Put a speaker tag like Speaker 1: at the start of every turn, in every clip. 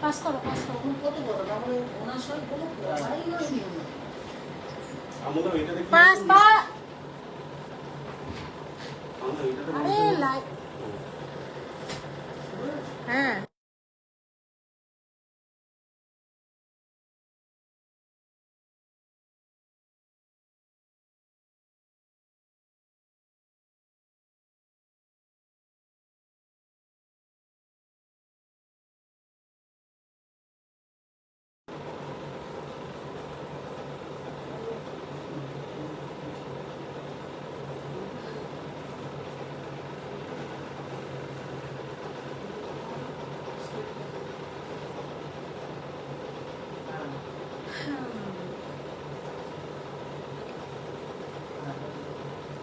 Speaker 1: Pass করো কত বড় না মানে ওনার সব কোনো পাস পা আরে লাইট হ্যাঁ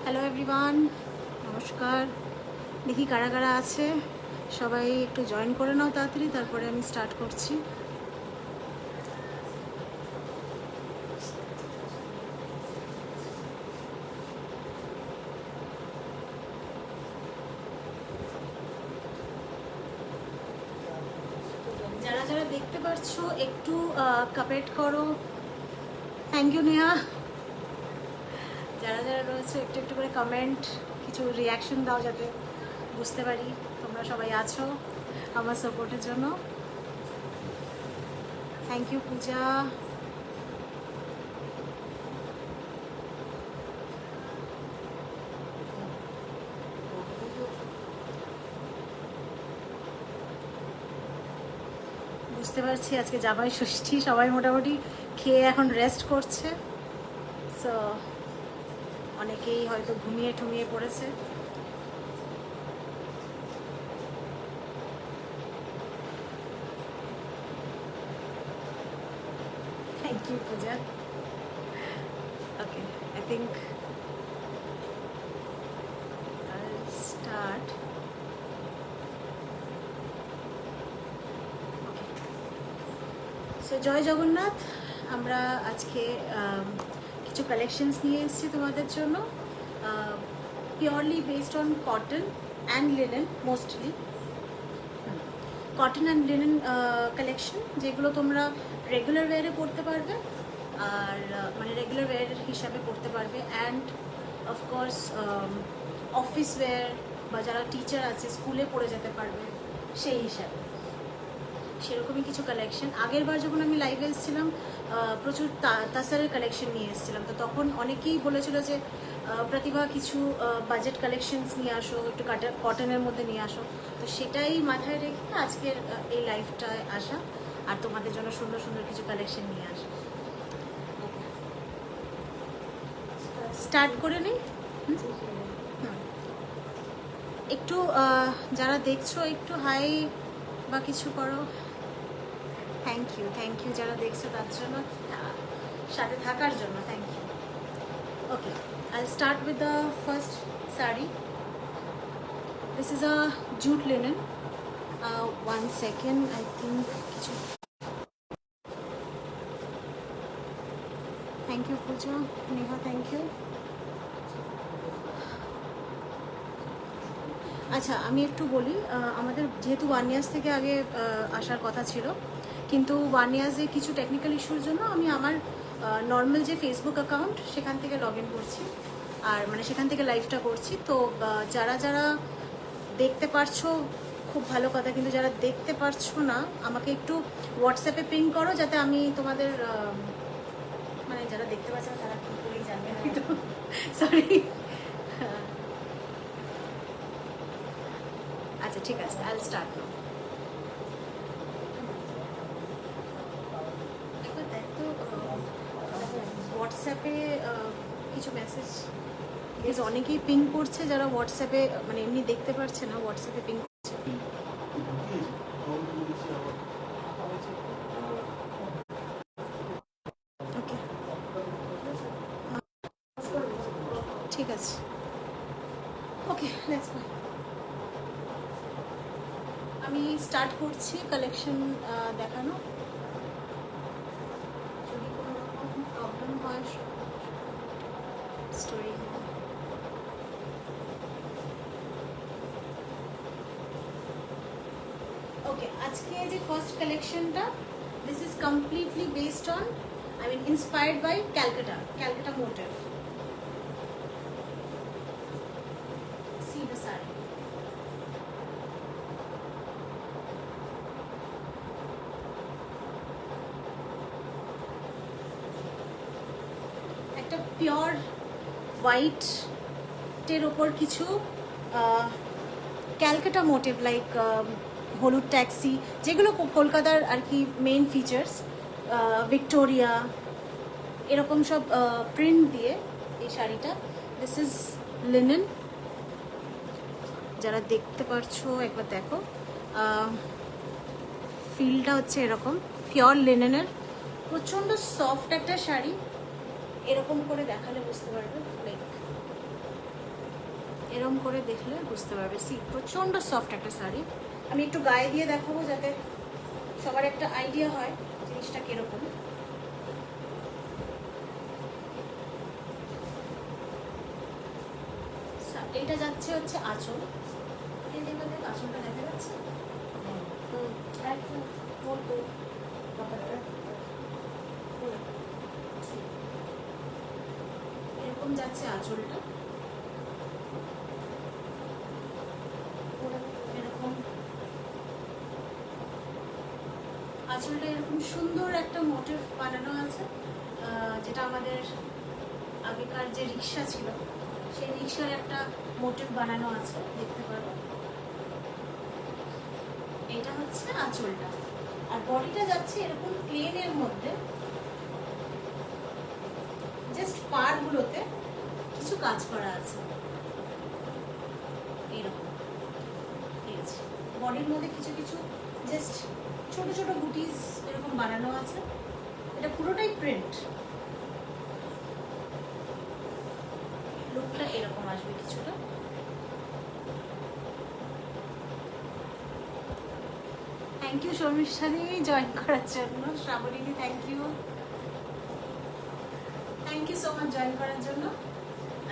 Speaker 1: হ্যালো এভরিওয়ান, নমস্কার। দেখি কারা কারা আছে, সবাই একটু জয়েন করে নাও তাড়াতাড়ি, তারপরে আমি স্টার্ট করছি। যারা যারা দেখতে পারছো একটু কমেন্ট করো। Thank you Neha. যারা যারা রয়েছে একটু একটু করে কমেন্ট, কিছু রিয়াকশন দাও যাতে বুঝতে পারি তোমরা সবাই আছো আমার সাপোর্টের জন্য। থ্যাংক ইউ পূজা। বুঝতে পারছি আজকে জামাই ষষ্ঠী, সবাই মোটামুটি খেয়ে এখন রেস্ট করছে, সো অনেকেই হয়তো ঘুমিয়ে ঠুমিয়ে পড়েছে। Thank you Puja. Okay, I think I'll start. So জয় জগন্নাথ। আমরা আজকে কিছু কালেকশনস নিয়ে এসেছি তোমাদের জন্য, purely based on cotton and linen, mostly cotton and linen collection, যেগুলো তোমরা রেগুলার ওয়্যারে পরতে পারবে, আর মানে রেগুলার ওয়্যার হিসাবে পরতে পারবে, অ্যান্ড অফকোর্স অফিস ওয়্যার বা যারা টিচার আছে স্কুলে পড়ে যেতে পারবে সেই হিসাবে। সেরকমই কিছু কালেকশন। আগের বার যখন আমি লাইভে এসেছিলাম প্রচুর তাসারের কালেকশন নিয়ে এসেছিলাম, তো তখন অনেকেই বলেছিল যে প্রতিভা কিছু বাজেট কালেকশনস নিয়ে আসো, একটু কটনের মধ্যে নিয়ে আসো। তো সেটাই মাথায় রেখে আজকের এই লাইভটায় আসা, আর তোমাদের জন্য সুন্দর সুন্দর কিছু কালেকশন নিয়ে আসা। স্টার্ট করে নিই। একটু যারা দেখছো একটু হাই বা কিছু করো। থ্যাংক ইউ যারা দেখছো তার জন্য, সাথে থাকার জন্য thank you. Okay, I'll start with the first saree. This is a jute linen. One second, I think কিছু। Thank you Puja, Neha thank you. আচ্ছা, আমি একটু বলি, আমাদের যেহেতু 1 ইয়ার্স থেকে আগে আসার কথা ছিল, কিন্তু 1 ইয়ার্সে কিছু টেকনিক্যাল ইস্যুর জন্য আমি আমার নর্মাল যে ফেসবুক অ্যাকাউন্ট সেখান থেকে লগ ইন করছি, আর মানে সেখান থেকে লাইভটা করছি। তো যারা যারা দেখতে পারছো খুব ভালো কথা, কিন্তু যারা দেখতে পারছো না আমাকে একটু হোয়াটসঅ্যাপে পিং করো, যাতে আমি তোমাদের মানে যারা দেখতে পাচ্ছে না তারা কী করেই জানবে, তো সরি। আচ্ছা ঠিক আছে, I'll start now. একবার দেখ তো হোয়াটসঅ্যাপে কিছু মেসেজ, বিকজ অনেকেই পিং করছে যারা হোয়াটসঅ্যাপে মানে এমনি দেখতে পারছে না, হোয়াটসঅ্যাপে পিং করছে। ওকে ঠিক আছে, ওকে লেটস গো। আমি স্টার্ট করছি কালেকশন দেখানো। যদি স্টোরি ওকে। আজকে যে ফার্স্ট কালেকশনটা, this is completely based on, I mean inspired by Calcutta motif. See the saree. একটা পিওর হোয়াইটের ওপর কিছু ক্যালকাটা মোটিভ লাইক হলুদ ট্যাক্সি, যেগুলো কলকাতার আর কি মেইন ফিচার্স, ভিক্টোরিয়া, এরকম সব প্রিন্ট দিয়ে এই শাড়িটা। দিস ইজ লিনেন, যারা দেখতে পারছো একবার দেখো, ফিলটা হচ্ছে এরকম পিওর লিনেনের, প্রচণ্ড সফট একটা শাড়ি। এরকম করে দেখালে বুঝতে পারবে, লাইক এরকম করে দেখলে বুঝতে পারবে। সি প্রচণ্ড সফট একটা শাড়ি। আমি একটু গায়ে দিয়ে দেখাবো যাতে সবার একটা আইডিয়া হয় জিনিসটা কিরকম। এইটা যাচ্ছে হচ্ছে আঁচল, এই জায়গাতে আঁচলটা দেখা যাচ্ছে, এরকম যাচ্ছে আঁচলটা, এরকম আঁচলটা এরকম সুন্দর একটা মোটিভ বানানো আছে, যেটা আমাদের আগেকার যে রিক্সা ছিল সেই রিক্সার একটা মোটিভ বানানো আছে, দেখতে পারো। এটা হচ্ছে আঁচলটা, আর বডিটা যাচ্ছে এরকম প্লেনের মধ্যে, জাস্ট পাড়গুলোতে কিছু কাজ করা আছে এরকম। ঠিক আছে, বডির মধ্যে কিছু কিছু জাস্ট ছোট ছোট বুটিস এরকম বানানো আছে। এটা পুরোটাই প্রিন্ট, লুকটা এরকম আসবে কিছুটা। থ্যাংক ইউ শর্মিষ্ঠাদি জয়েন করার জন্য, শ্রাবণীদি thank you so much join করার জন্য।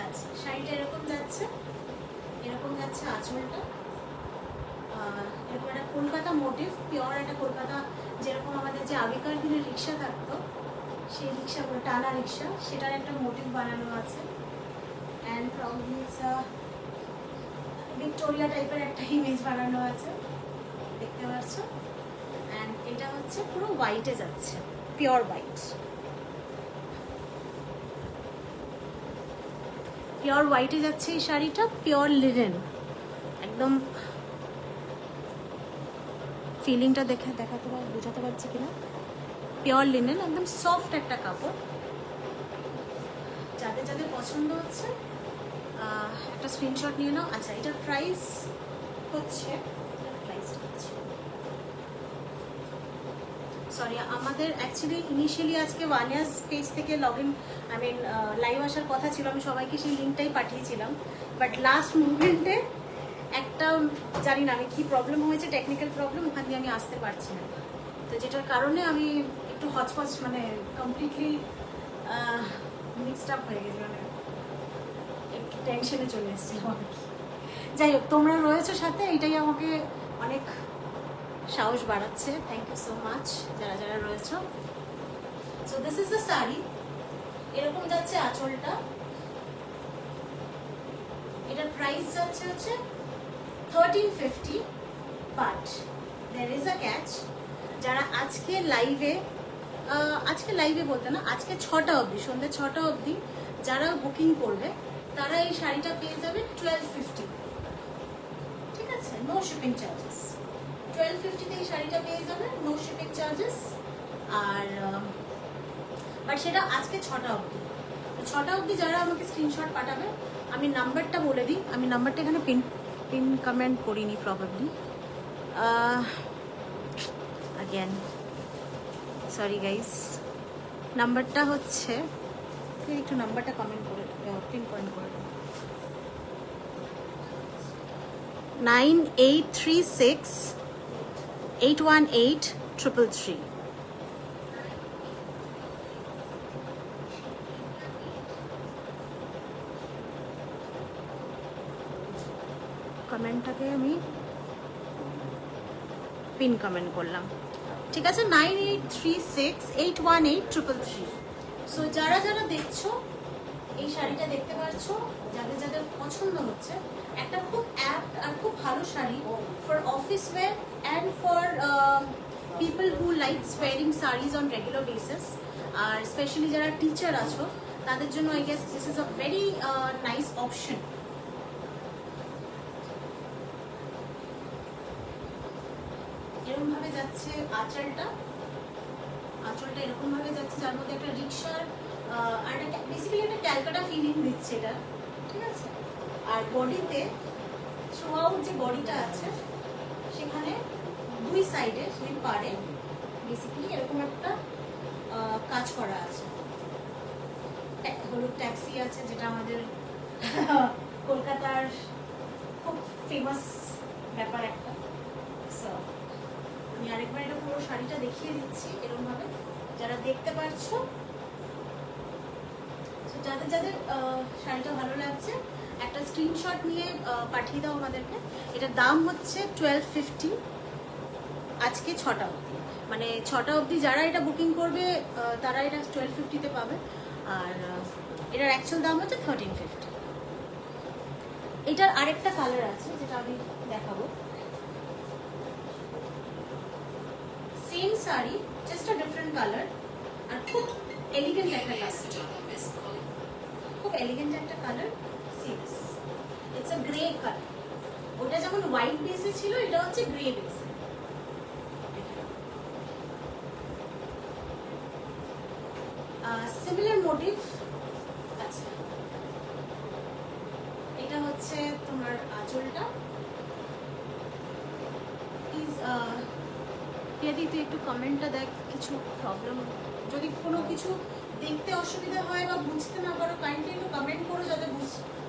Speaker 1: আচ্ছা, শাড়িটা এরকম যাচ্ছে, এরকম যাচ্ছে আঁচলটা, এরকম একটা কলকাতা মোটিভ, পিওর একটা কলকাতা, যেরকম আমাদের যে আগেকার দিনে রিক্সা থাকতো, সেই রিক্সা টানা রিক্সা, সেটার একটা মোটিভ বানানো আছে। অ্যান্ড প্রবলি ইটস ভিক্টোরিয়া টাইপের একটা ইমেজ বানানো আছে, দেখতে পাচ্ছ। অ্যান্ড এটা হচ্ছে পুরো হোয়াইটে যাচ্ছে, পিওর হোয়াইট, পিওর হোয়াইটে যাচ্ছে এই শাড়িটা, পিওর লিনেন, একদম ফিলিংটা দেখাতে বোঝাতে পারছি কিনা, পিওর লিনেন, একদম সফট একটা কাপড়। যাদের যাদের পছন্দ হচ্ছে একটা স্ক্রিনশট নিয়ে নাও। আচ্ছা, এটার প্রাইস হচ্ছে, সরি আমাদের অ্যাকচুয়ালি ইনিশিয়ালি আজকে ওয়ানিয়াস পেজ থেকে log in, I mean live আসার কথা ছিল, আমি সবাইকে সেই লিঙ্কটাই পাঠিয়েছিলাম, বাট লাস্ট মুভমেন্টে একটা জানি না আমি কী প্রবলেম হয়েছে, টেকনিক্যাল প্রবলেম, ওখান দিয়ে আমি আসতে পারছি না। তো যেটার কারণে আমি একটু হচপচ, মানে কমপ্লিটলি মিক্সড আপ হয়ে গেছে, মানে একটু টেনশনে চলে এসেছিলাম আর কি। যাই হোক, তোমরা রয়েছো সাথে, এটাই আমাকে অনেক সাহস বাড়াচ্ছে। থ্যাংক ইউ সো মাচ যারা যারা রয়েছো। So this is the sari, এরকম যাচ্ছে আঁচলটা। এটার প্রাইস যাচ্ছে হচ্ছে 1350, but there is a catch. যারা আজকে লাইভে বলতে না, আজকে 6টা অবধি, সন্ধ্যে 6টা অবধি যারা বুকিং করবে, তারা এই শাড়িটা পেয়ে যাবে 1250। ঠিক আছে, নো শিপিং চার্জেস, 1250-তে এই শাড়িটা পেয়ে যাবে, নো শিপিং চার্জেস। আর বাট সেটা আজকে 6টা অবধি। 6টা অবধি যারা আমাকে স্ক্রিনশট পাঠাবে, আমি নাম্বারটা বলে দিই, আমি নাম্বারটা এখানে পিন কমেন্ট করিনি প্রবাবলি, আগেন সরি গাইস, নাম্বারটা হচ্ছে, একটু নাম্বারটা কমেন্ট করে পিন পয়েন্ট করে দেবো, 9836818333। কমেন্টটাকে আমি পিন কমেন্ট করলাম, ঠিক আছে। 9836818333। সো যারা যারা দেখছো এই শাড়িটা দেখতে পাচ্ছ, যাদের যাদের পছন্দ হচ্ছে, একটা খুব অ্যাপ্ট আর খুব ভালো sari for office wear and for people who likes wearing saris on regular basis. আর স্পেশালি যারা টিচার আছো তাদের জন্য I guess this is a very nice option. এরকম ভাবে যাচ্ছে আঁচলটা, আঁচলটা এরকম ভাবে যাচ্ছে যার মধ্যে একটা রিক্সার আর একটা বেসিক্যালি একটা ক্যালকাটা ফিলিং দিচ্ছে এটা, ঠিক আছে। আর বডিতে থ্রু আউট যে বডিটা আছে সেখানে দুই সাইডে দুই পারে বেসিক্যালি এরকম একটা কাজ করা আছে। হলুদ ট্যাক্সি আছে যেটা আমাদের কলকাতার খুব ফেমাস ব্যাপার একটা। সো আমি আরেকবার এটা পুরো শাড়িটা দেখিয়ে দিচ্ছি এরকম ভাবে, যারা দেখতে পারছো। যাদের যাদের শাড়িটা ভালো লাগছে একটা স্ক্রিনশট নিয়ে পাঠিয়ে দাও আমাদেরকে। এটার দাম হচ্ছে 1250 আজকে 6টা অবধি, মানে 6টা অবধি যারা এটা বুকিং করবে তারা এটা 1250-তে পাবে। আর এটার অ্যাকচুয়াল দাম হচ্ছে 1350। এটার আরেকটা কালার আছে যেটা আমি দেখাবো, same sari just a different colour, আর খুব এলিগেন্ট একটা কালার, খুব এলিগেন্ট একটা colour. Serious it's a grey colour. ওটা যেমন হোয়াইট বেসে ছিল, এটা হচ্ছে গ্রে বেসে। সিমিলার মোটিভ আছে। এটা হচ্ছে তোমার আঁচলটা। প্লিজ যদি তুই একটু কমেন্টটা দেখ, কিছু প্রবলেম যদি কোনো কিছু দেখতে অসুবিধা হয় বা বুঝতে না পারো কাইন্ডলি একটু কমেন্ট করো, যাতে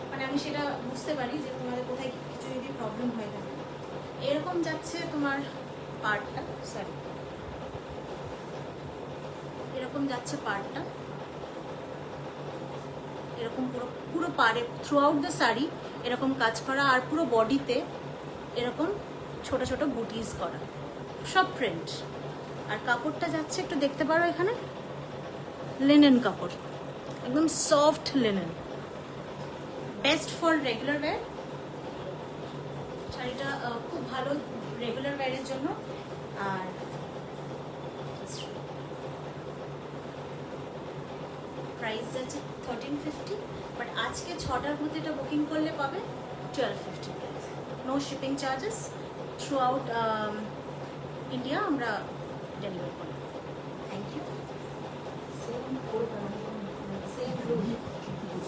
Speaker 1: মানে আমি সেটা বুঝতে পারি যে তোমাদের কোথায় কিছু যদি প্রবলেম হয়ে থাকে। এরকম যাচ্ছে তোমার পার্টটা, সরি এরকম যাচ্ছে পার্টটা, এরকম পুরো পুরো পাড়ে থ্রু আউট দ্য শাড়ি এরকম কাজ করা, আর পুরো বডিতে এরকম ছোট ছোট বুটিজ করা, সব প্রিন্ট। আর কাপড়টা যাচ্ছে একটু দেখতে পারো এখানে, লিনেন কাপড়, একদম soft linen, best for regular wire. শাড়িটা খুব ভালো রেগুলার ওয়্যারের জন্য। আর প্রাইস যাচ্ছে 1350, বাট আজকে 6টার মধ্যে এটা বুকিং করলে পাবে 1250 price, no shipping charges, throughout India আমরা ডেলিভার করি। Thank you.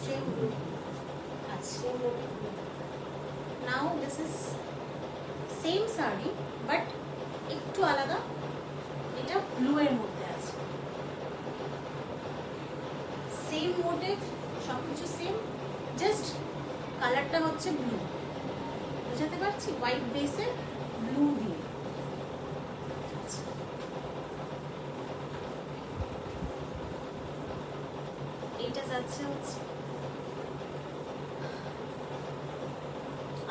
Speaker 1: Same blue. Now this is same saree but একটু আলাদা, এটা ব্লু এর মধ্যে আছে। সেম মোটিভ, সবকিছু সেম, জাস্ট কালারটা হচ্ছে ব্লু। বুঝাতে পারছি? হোয়াইট বেসে ব্লু দিয়ে। এইটা যাচ্ছে হচ্ছে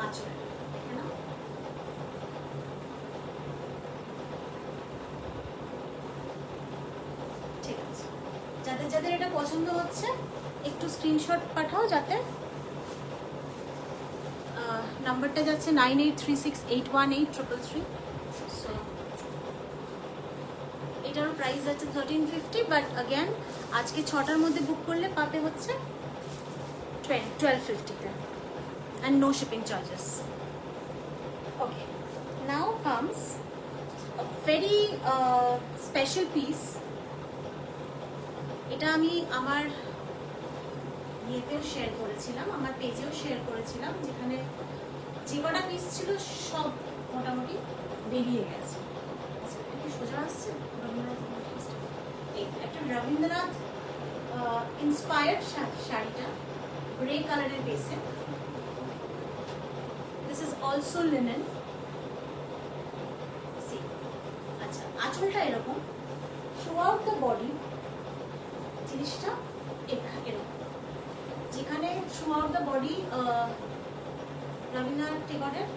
Speaker 1: আঁচল, হ্যাঁ না? ঠিক আছে, যাদের যাদের এটা পছন্দ হচ্ছে একটু স্ক্রিনশট পাঠাও, যাতে নাম্বারটা যাচ্ছে 9836818333। সো এটারও প্রাইস যাচ্ছে 1350, বাট অ্যাগেন আজকে 6টার মধ্যে বুক করলে পাবে হচ্ছে 1250-তে, and no shipping charges. Okay, now comes a very special piece. এটা আমি আমার ইয়েতেও শেয়ার করেছিলাম, আমার পেজেও শেয়ার করেছিলাম, যেখানে যে কটা পিস ছিল সব মোটামুটি বেরিয়ে গেছে। আচ্ছা, একটু সোজা আসছে। একটা রবীন্দ্রনাথ ইন্সপায়ার্ড শাড়িটা গ্রে কালারের বেসে। This is also linen. See, আচ্ছা আঁচলটা এরকম, throughout the body জিনিসটা এরকম, যেখানে throughout the body রবীন্দ্রনাথ টেগরের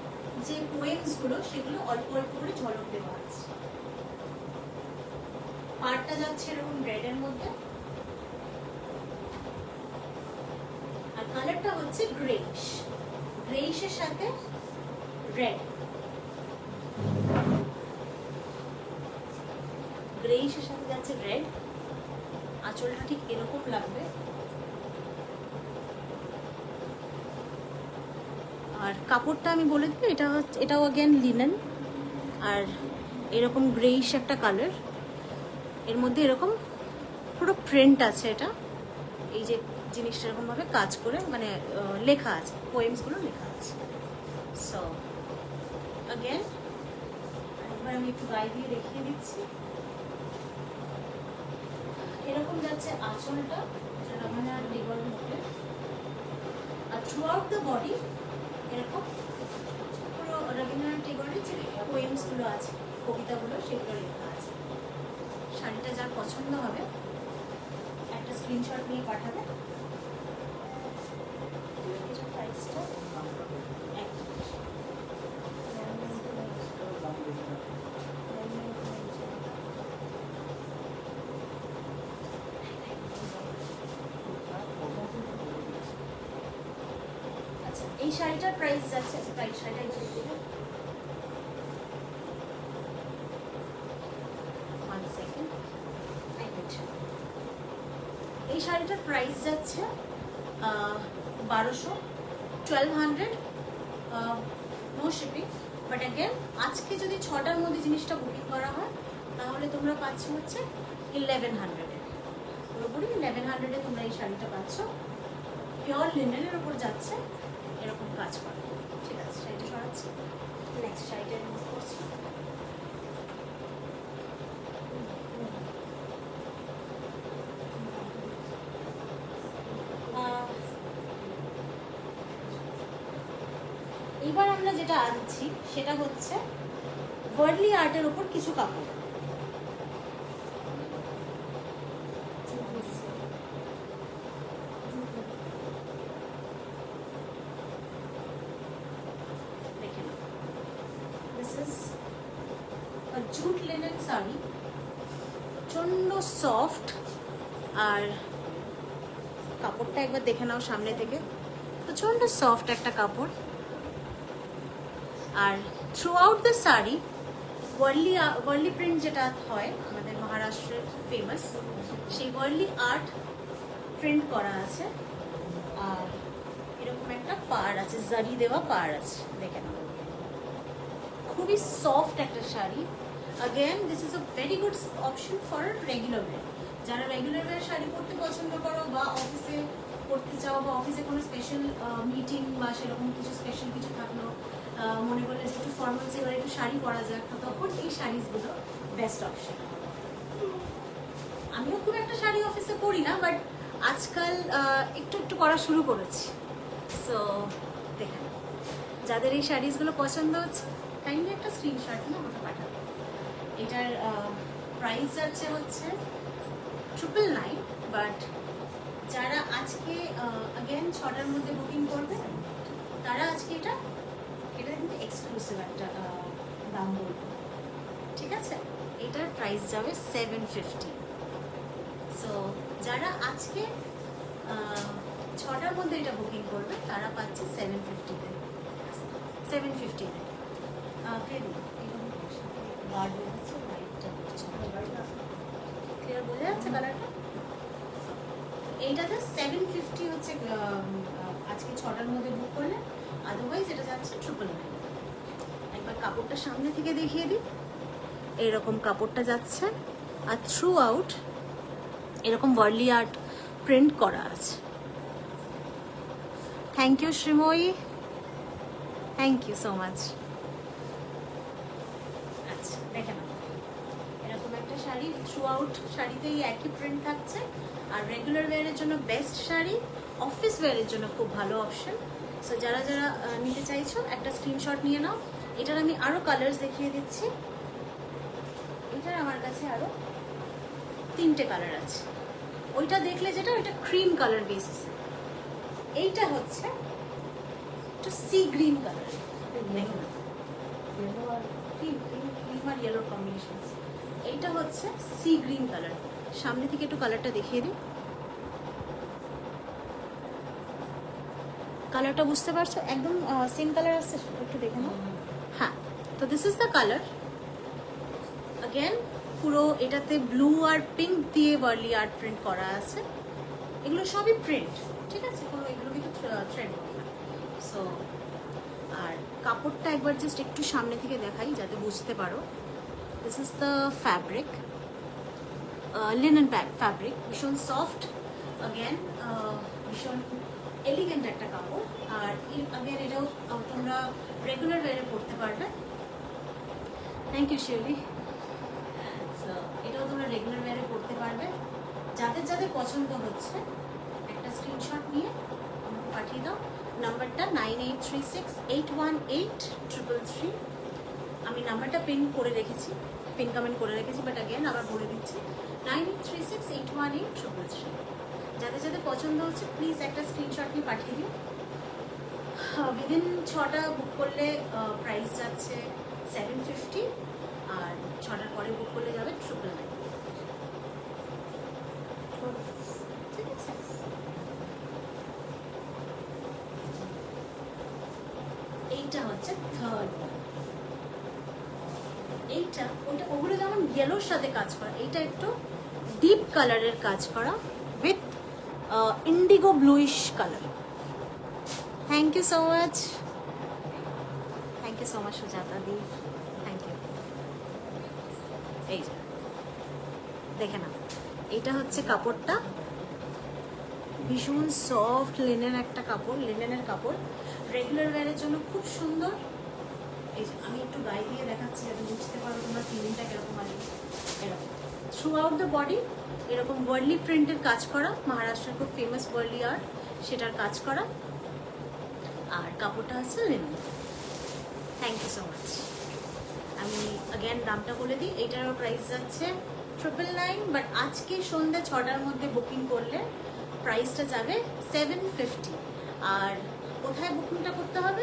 Speaker 1: যে পোয়েমসগুলো সেগুলো অল্প অল্প করে ঝলক দেওয়া আছে। পাড়টা যাচ্ছে এরকম রেডের মধ্যে, আর কালারটা হচ্ছে গ্রেইশ, গ্রেইশের সাথে রেড, গ্রেইশের সাথে যাচ্ছে রেড। আঁচলটা ঠিক এরকম লাগবে, আর কাপড়টা আমি বলে দিই এটা হচ্ছে, এটাও অ্যাগেন লিনেন, আর এরকম গ্রেইশ একটা কালার, এর মধ্যে এরকম পুরো প্রিন্ট আছে। এটা এই যে জিনিসটা এরকমভাবে কাজ করে মানে লেখা আছে, পোয়েমসগুলো লেখা আছে। সো অ্যাগেন একবার আমি একটু গায়ে দিয়ে দেখিয়ে দিচ্ছি। এরকম যাচ্ছে আঁচলটা, রবীন্দ্রনাথ টেগর মোটিভ, আর থ্রু আউট দ্য বডি এরকম পুরো রবীন্দ্রনাথ টেগরের যে পোয়েমসগুলো আছে, কবিতাগুলো, সেগুলো লেখা আছে। শাড়িটা যার পছন্দ হবে একটা স্ক্রিনশট নিয়ে পাঠাবে। প্রাইসটা আচ্ছা, এই শাড়িটার প্রাইস যাচ্ছে, প্রাইস শাড়িটা এই শাড়িটার প্রাইস যাচ্ছে 1200, 1200, নো শিপিং। বাট অ্যাগেন আজকে যদি 6টার মধ্যে জিনিসটা বুকিং করা হয় তাহলে তোমরা পাচ্ছ হচ্ছে 1100-এ, পুরোপুরি 1100-এ তোমরা এই শাড়িটা পাচ্ছ। পিওর লিনেনের উপর যাচ্ছে, এরকম কাজ করে। ঠিক আছে, শাড়িটা সরাচ্ছি, নেক্সট শাড়িটা ইউজ করছি। এবার আমরা যেটা আনছি সেটা হচ্ছে ওয়ার্লি আর্টের উপর কিছু কাপড়। দেখে নাও, this is a jute linen sari, প্রচন্ড সফট। আর কাপড়টা একবার দেখে নাও সামনে থেকে, প্রচন্ড সফট একটা কাপড়। আর throughout the sari Warli print যেটা হয় আমাদের মহারাষ্ট্রের ফেমাস, সেই ওয়ার্লি আর্ট প্রিন্ট করা আছে। আর এরকম একটা পাড় আছে, জারি দেওয়া পাড় আছে, দেখে নাও। খুবই সফট একটা sari. Again this is a very good option for regular wire. যারা রেগুলার ওয়্যার শাড়ি পরতে পছন্দ করো, বা অফিসে পরতে চাও, বা অফিসে কোনো স্পেশাল মিটিং বা সেরকম কিছু স্পেশাল কিছু থাকলো, মনে করলে যে একটু ফর্মালস এবার একটু শাড়ি পরা যাক, তখন এই শাড়িগুলো বেস্ট অপশন। আমিও খুব একটা শাড়ি অফিসে পরি না, বাট আজকাল একটু একটু পরা শুরু করেছি। সো দেখেন, যাদের এই শাড়িগুলো পছন্দ হচ্ছে কাইন্ডলি একটা স্ক্রিনশট নিয়ে আমাকে পাঠাবে। এটার প্রাইস যাচ্ছে হচ্ছে 999, বাট যারা আজকে অ্যাগেন 6টার মধ্যে বুকিং করবে তারা আজকে এটা কিন্তু এক্সক্লুসিভ একটা দাম বলবো। ঠিক আছে, এটার প্রাইস যাবে 750। সো যারা আজকে 6টার মধ্যে এটা বুকিং করবে তারা পাচ্ছে 750-তে। 750-তে ক্লিয়ার বোঝা যাচ্ছে কালারটা? এইটাতে 750 হচ্ছে আজকে 6টার মধ্যে বুক করলে, আদারওয়াইজ এটা যাচ্ছে 999। একবার কাপড়টা সামনে থেকে দেখিয়ে দিই। এইরকম কাপড়টা যাচ্ছে, আর থ্রু আউট এরকম ওয়ার্লি আর্ট প্রিন্ট করা আছে। Thank you Srimoyee, thank you so much. আচ্ছা দেখে নাও, এরকম একটা শাড়ি, থ্রু আউট শাড়িতেই একই প্রিন্ট থাকছে। আর রেগুলার ওয়্যারের জন্য বেস্ট শাড়ি, অফিস ওয়্যারের জন্য খুব ভালো অপশন। সো যারা যারা নিতে চাইছো একটা স্ক্রিনশট নিয়ে নাও। এটার আমি আরও কালার্স দেখিয়ে দিচ্ছি। এটার আমার কাছে আরও 3টে কালার আছে। ওইটা দেখলে যেটা, ওইটা ক্রিম কালার বেসিসে। এইটা হচ্ছে একটু একটু সি গ্রিন কালার, দেখুন ক্রিম আর ইয়েলোর কম্বিনেশন। এইটা হচ্ছে সি গ্রিন কালার। সামনে থেকে একটু কালারটা দেখিয়ে দিই, কালারটা বুঝতে পারছো? একদম সেম কালার আসছে, একটু দেখে নাও। হ্যাঁ, তো this is the colour. Again পুরো এটাতে ব্লু আর পিঙ্ক দিয়ে বার্লি আর্ট প্রিন্ট করা আছে। এগুলো সবই প্রিন্ট, ঠিক আছে, কোনো এগুলো কিন্তু থ্রেড না। সো আর কাপড়টা একবার জাস্ট একটু সামনে থেকে দেখাই যাতে বুঝতে পারো। This is the fabric, linen fabric, ভীষণ সফট, অ্যাগেন ভীষণ এলিগেন্ট একটা কাপড়। আর অ্যাগেন এটাও তোমরা রেগুলার ওয়ারে পরতে পারবে। Thank you Shiuli. সো এটাও তোমরা রেগুলার ওয়ারে পরতে পারবে। যাদের যাদের পছন্দ হচ্ছে একটা স্ক্রিনশট নিয়ে আমাকে পাঠিয়ে দাও। নাম্বারটা 9836818333। আমি নাম্বারটা পিন করে রেখেছি, পিন কমেন্ট করে রেখেছি, বাট অ্যাগেন আবার বলে দিচ্ছি 9836818333। যাদের যাদের পছন্দ হচ্ছে প্লিজ একটা স্ক্রিনশট নিয়ে পাঠিয়ে দিও। উইদিন 6টা বুক করলে প্রাইস যাচ্ছে 750, আর 6টার পরে বুক করলে যাবে 999। ঠিক আছে, এইটা হচ্ছে থার্ড ওয়ান। এইটা ওইটা ওগুলো যেমন ইয়েলোর সাথে কাজ করা, এইটা একটু ডিপ কালারের কাজ করা with indigo bluish colour. Thank you so much, thank you so much Sujata di, thank you. এই যে দেখে না, এইটা হচ্ছে কাপড়টা, ভীষণ সফট লিনেন একটা কাপড়, লিনেনের কাপড়, রেগুলার ওয়্যারের জন্য খুব সুন্দর। এই যে আমি একটু গায়ে দিয়ে দেখাচ্ছি যাতে বুঝতে পারো তোমরা ফিলিংটা কিরকম আসবে। এরকম থ্রু আউট দ্য বডি এরকম ওয়ার্লি প্রিন্টের কাজ করা, মহারাষ্ট্রের খুব ফেমাস ওয়ার্লি আর্ট সেটার কাজ করা। আর কাপড়টা হচ্ছে linen. Thank you so much. আমি অ্যাগেন দামটা বলে দিই, এইটারও প্রাইস যাচ্ছে 999, বাট আজকে সন্ধ্যে 6টার মধ্যে বুকিং করলে প্রাইসটা যাবে 750। আর কোথায় বুকিংটা করতে হবে?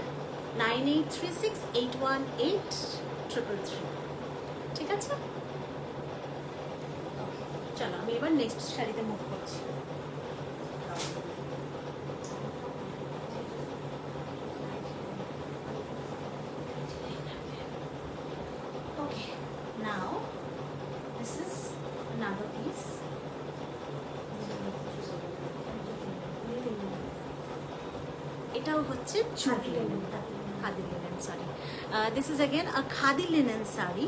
Speaker 1: 9836818333। ঠিক আছে, চলো আমি এবার নেক্সট শাড়িতে মুভ করছি। Okay, now this is another piece. এটাও হচ্ছে khadi linen, khadi linen sari. This is again a khadi linen sari.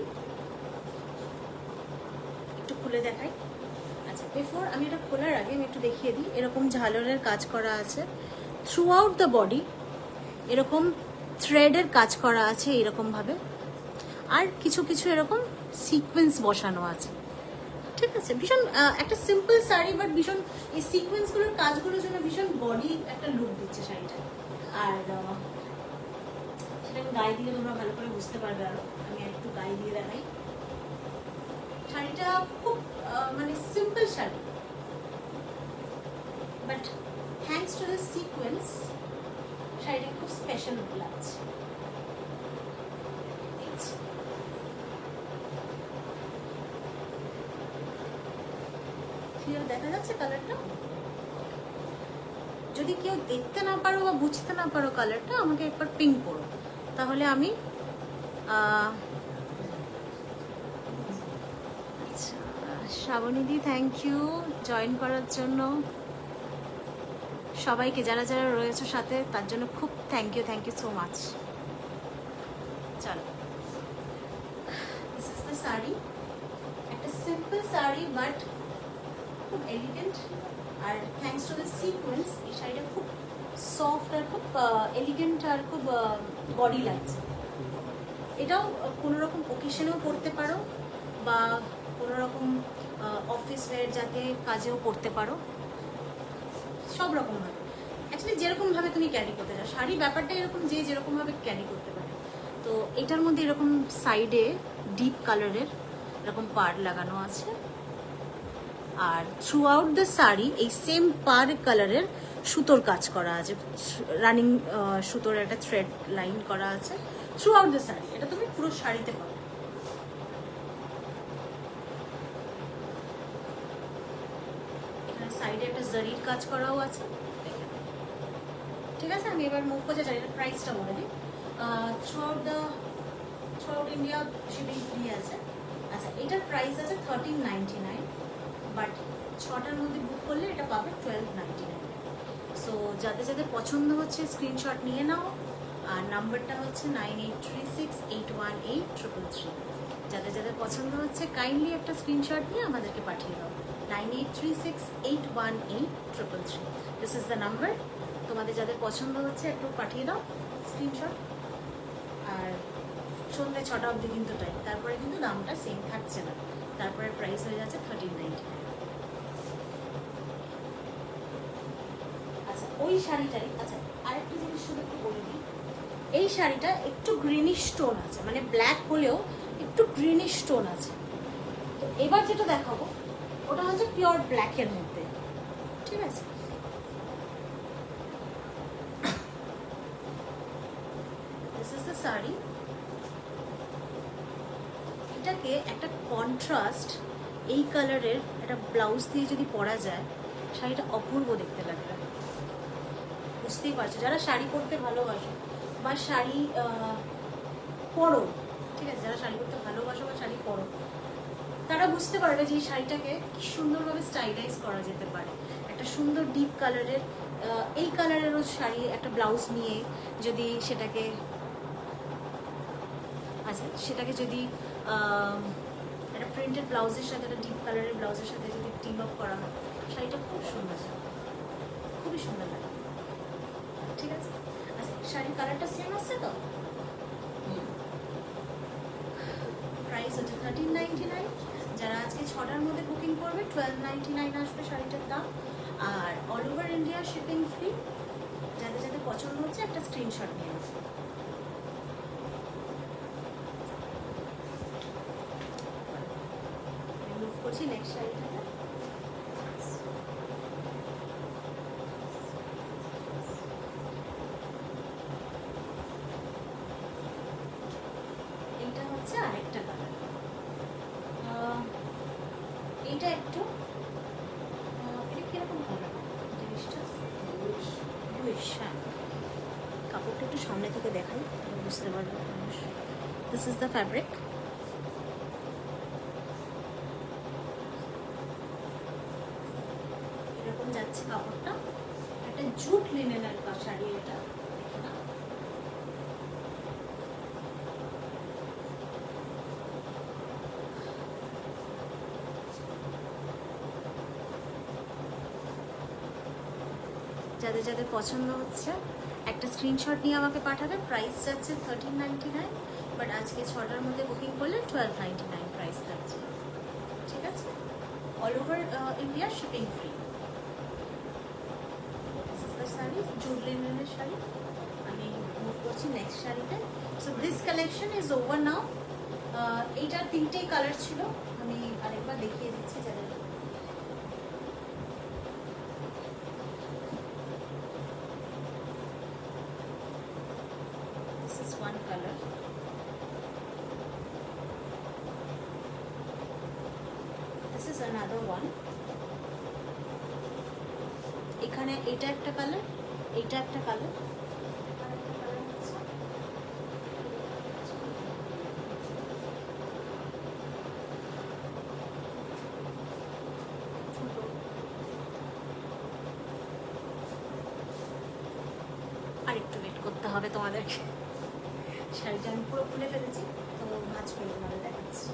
Speaker 1: একটু খুলে দেখাই। আচ্ছা, বিফোর আমি এটা খোলার আগে আমি একটু দেখিয়ে দিই, এরকম ঝালরের কাজ করা আছে থ্রু আউট দ্য বডি, এরকম থ্রেডের কাজ করা আছে এরকম ভাবে, আর কিছু কিছু এরকম সিকোয়েন্স বসানো আছে। ঠিক আছে, ভীষণ একটা সিম্পল শাড়ি, বাট ভীষণ এই সিকোয়েন্সগুলোর কাজগুলোর জন্য ভীষণ বডি একটা লুক দিচ্ছে শাড়িটা। আর সেটা আমি গায়ে দিলে তোমরা ভালো করে বুঝতে পারবে। আরো আমি একটু গায়ে দিয়ে দেখাই। শাড়িটা খুব মানে simple sari, but thanks to the sequence শাড়িটা খুব স্পেশাল লাগছে। দেখা যাচ্ছে কালারটা? যদি কেউ দেখতে না পারো বা বুঝতে না পারো কালারটা, আমাকে একবার পিং করো, তাহলে আমি আচ্ছা। শ্রাবণীদি থ্যাংক ইউ জয়েন করার জন্য। সবাইকে যারা যারা রয়েছে সাথে তার জন্য খুব থ্যাংক ইউ সো মাচ। চলো, দিস ইজ দ্য শাড়ি, একটা সিম্পল শাড়ি বাট খুব এলিগেন্ট। আর থ্যাঙ্কস টু দ্য সিকোয়েন্স এই শাড়িটা খুব সফট আর খুব এলিগেন্ট আর খুব বডি লাগছে। এটাও কোনো রকম ওকেশনেও পরতে পারো বা কোনো রকম অফিস ওয়্যার যাতে কাজেও পরতে পারো, সব রকমভাবে। অ্যাকচুয়ালি যেরকমভাবে তুমি ক্যারি করতে চাও, শাড়ি ব্যাপারটা এরকম যে যেরকমভাবে ক্যারি করতে পারে। তো এটার মধ্যে এরকম সাইডে ডিপ কালারের এরকম পাড় লাগানো আছে, আর থ্রু আউট দ্য শাড়ি এই সেম পার কালারের সুতোর কাজ করা আছে, রানিং সুতোর একটা থ্রেড লাইন করা আছে থ্রু আউট দ্য শাড়ি। এটা তুমি পুরো শাড়িতে পাবে। এখানে সাইডে একটা জারির কাজ করাও আছে, ঠিক আছে। আমি এবার মুখ করছি, শাড়িটার প্রাইসটা বলে দিই। Through out India shipping free আছে। আচ্ছা, এটার প্রাইস আছে 1399, বাট 6টার মধ্যে বুক করলে এটা পাবে 1299। সো যাদের যাদের পছন্দ হচ্ছে স্ক্রিনশট নিয়ে নাও, আর নাম্বারটা হচ্ছে 9836818333। যাদের যাদের পছন্দ হচ্ছে কাইন্ডলি একটা স্ক্রিনশট নিয়ে আমাদেরকে পাঠিয়ে দাও, 9836818333। This is the number. তোমাদের যাদের পছন্দ হচ্ছে একটু পাঠিয়ে দাও স্ক্রিনশট। আর সন্ধ্যে 6টা অবধি কিন্তু টাইম, তারপরে কিন্তু দামটা সেম থাকছে না, তারপরে প্রাইস হয়ে যাচ্ছে 1399। আচ্ছা, ওই শাড়িটাই, আচ্ছা আরেকটা জিনিস শুধু একটু বলে দিই, এই শাড়িটা একটু গ্রিনিশ টোন আছে, মানে ব্ল্যাক হলেও একটু গ্রিনিশ টোন আছে। তো এবার যেটা দেখাবো ওটা হচ্ছে পিওর ব্ল্যাকের মধ্যে, ঠিক আছে। This is the sari. এটাকে একটা কন্ট্রাস্ট এই কালারের একটা ব্লাউজ দিয়ে যদি পরা যায়, শাড়িটা অপূর্ব দেখতে লাগবে। বুঝতেই পারছো, যারা শাড়ি পরতে ভালোবাসো বা শাড়ি পরো, ঠিক আছে, যারা শাড়ি পরতে ভালোবাসো বা শাড়ি পরো, তারা বুঝতে পারবে যে এই শাড়িটাকে কি সুন্দরভাবে স্টাইলাইজ করা যেতে পারে। একটা সুন্দর ডিপ কালারের এই কালারেরও শাড়ি একটা ব্লাউজ নিয়ে যদি সেটাকে, আচ্ছা সেটাকে যদি একটা প্রিন্টেড ব্লাউজের সাথে, একটা ডিপ কালারের ব্লাউজের সাথে যদি টিম আপ করা হয়, শাড়িটা খুব সুন্দর, খুবই সুন্দর লাগে, ঠিক আছে। আচ্ছা, শাড়ির কালারটা সেম আসছে তো? প্রাইস হচ্ছে 1399। যারা আজকে 6টার মধ্যে বুকিং করবে 1299 আসবে শাড়িটার দাম। আর all over India shipping free. যাদের যাদের পছন্দ হচ্ছে একটা স্ক্রিনশট নিয়ে আসবে। মুভ করছি নেক্সট শাড়িটাতে। এইটা হচ্ছে আরেকটা কালার। এইটা একটু এটা কিরকম কালার জিনিসটা? ব্লুইশ। হ্যাঁ, কাপড়টা একটু সামনে থেকে দেখাই, বুঝতে পারবে মানুষ। This is the fabric. এরকম যাচ্ছে কাপড়টা, একটা জুট লিনেনের শাড়ি এটা, দেখে না? যাদের যাদের পছন্দ হচ্ছে একটা স্ক্রিনশট নিয়ে আমাকে পাঠাবে। প্রাইস যাচ্ছে 1399, বাট আজকে 6টার মধ্যে বুকিং করলে 1299 প্রাইস থাকছে, ঠিক আছে। All over India shipping free. Sari jute লিনেনের শাড়ি। আমি মুভ করছি নেক্সট শাড়িতে। So this collection is over now. এইটার 3টেই কালার ছিল, আমি আরেকবার দেখিয়ে দিচ্ছি যাদের। This is one color. This is another one. এখানে এটা একটা কালার, এটা একটা কালার, আর একটু ওয়েট করতে হবে তোমাদেরকে। শাড়িটা আমি পুরো খুলে ফেলেছি, তো ভাঁজ করে তোমাদের দেখাচ্ছি।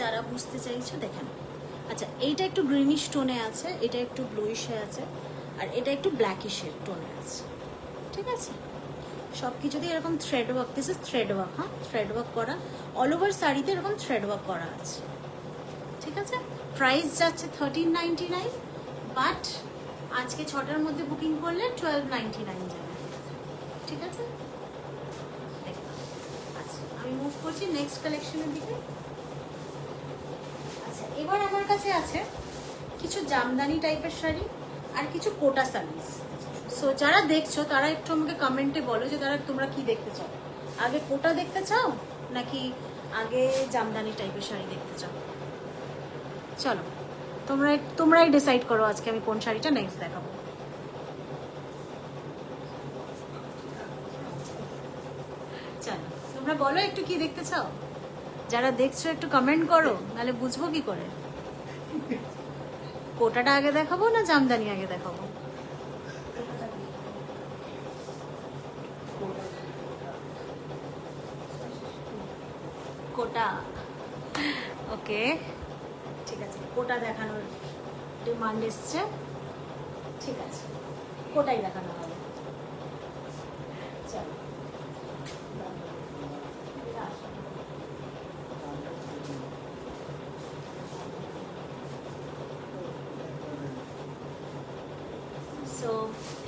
Speaker 1: যারা বুঝতে চাইছো দেখেন। আচ্ছা, এইটা একটু গ্রিনিশ টোনে আছে, এটা একটু ব্লুইশে আছে, আর এটা একটু ব্ল্যাকিশের টোনে আছে, ঠিক আছে। সব কিছুতেই এরকম thread work, this is thread work, হ্যাঁ থ্রেড ওয়ার্ক করা, অল ওভার শাড়িতে এরকম থ্রেড ওয়ার্ক করা আছে, ঠিক আছে। প্রাইস যাচ্ছে 1399, বাট আজকে 6টার মধ্যে বুকিং করলে 1299 যাবে। ঠিক আছে, আচ্ছা আমি মুভ করছি নেক্সট কালেকশনের দিকে। আচ্ছা, এবার আমার কাছে আছে কিছু জামদানি টাইপের শাড়ি আর কিছু কোটা শাড়িজ। সো যারা দেখছো তারা একটু আমাকে কমেন্টে বলো যে তোমরা কি দেখতে চাও, আগে কোটা দেখতে চাও নাকি আগে জামদানি টাইপের শাড়ি দেখতে চাও। চলো তোমরাই ডিসাইড করো আজকে আমি কোন শাড়িটা নেক্সট দেখাবো। চলো তোমরা বলো একটু কি দেখতে চাও, যারা দেখছো একটু কমেন্ট করো, নাহলে বুঝবো কি করে কোটাটা আগে দেখাবো না জামদানি আগে দেখাবো। কোটা, ওকে ঠিক আছে, কোটা দেখানোর ডিমান্ড এসছে, ঠিক আছে কোটাই দেখানো হবে। চলো সো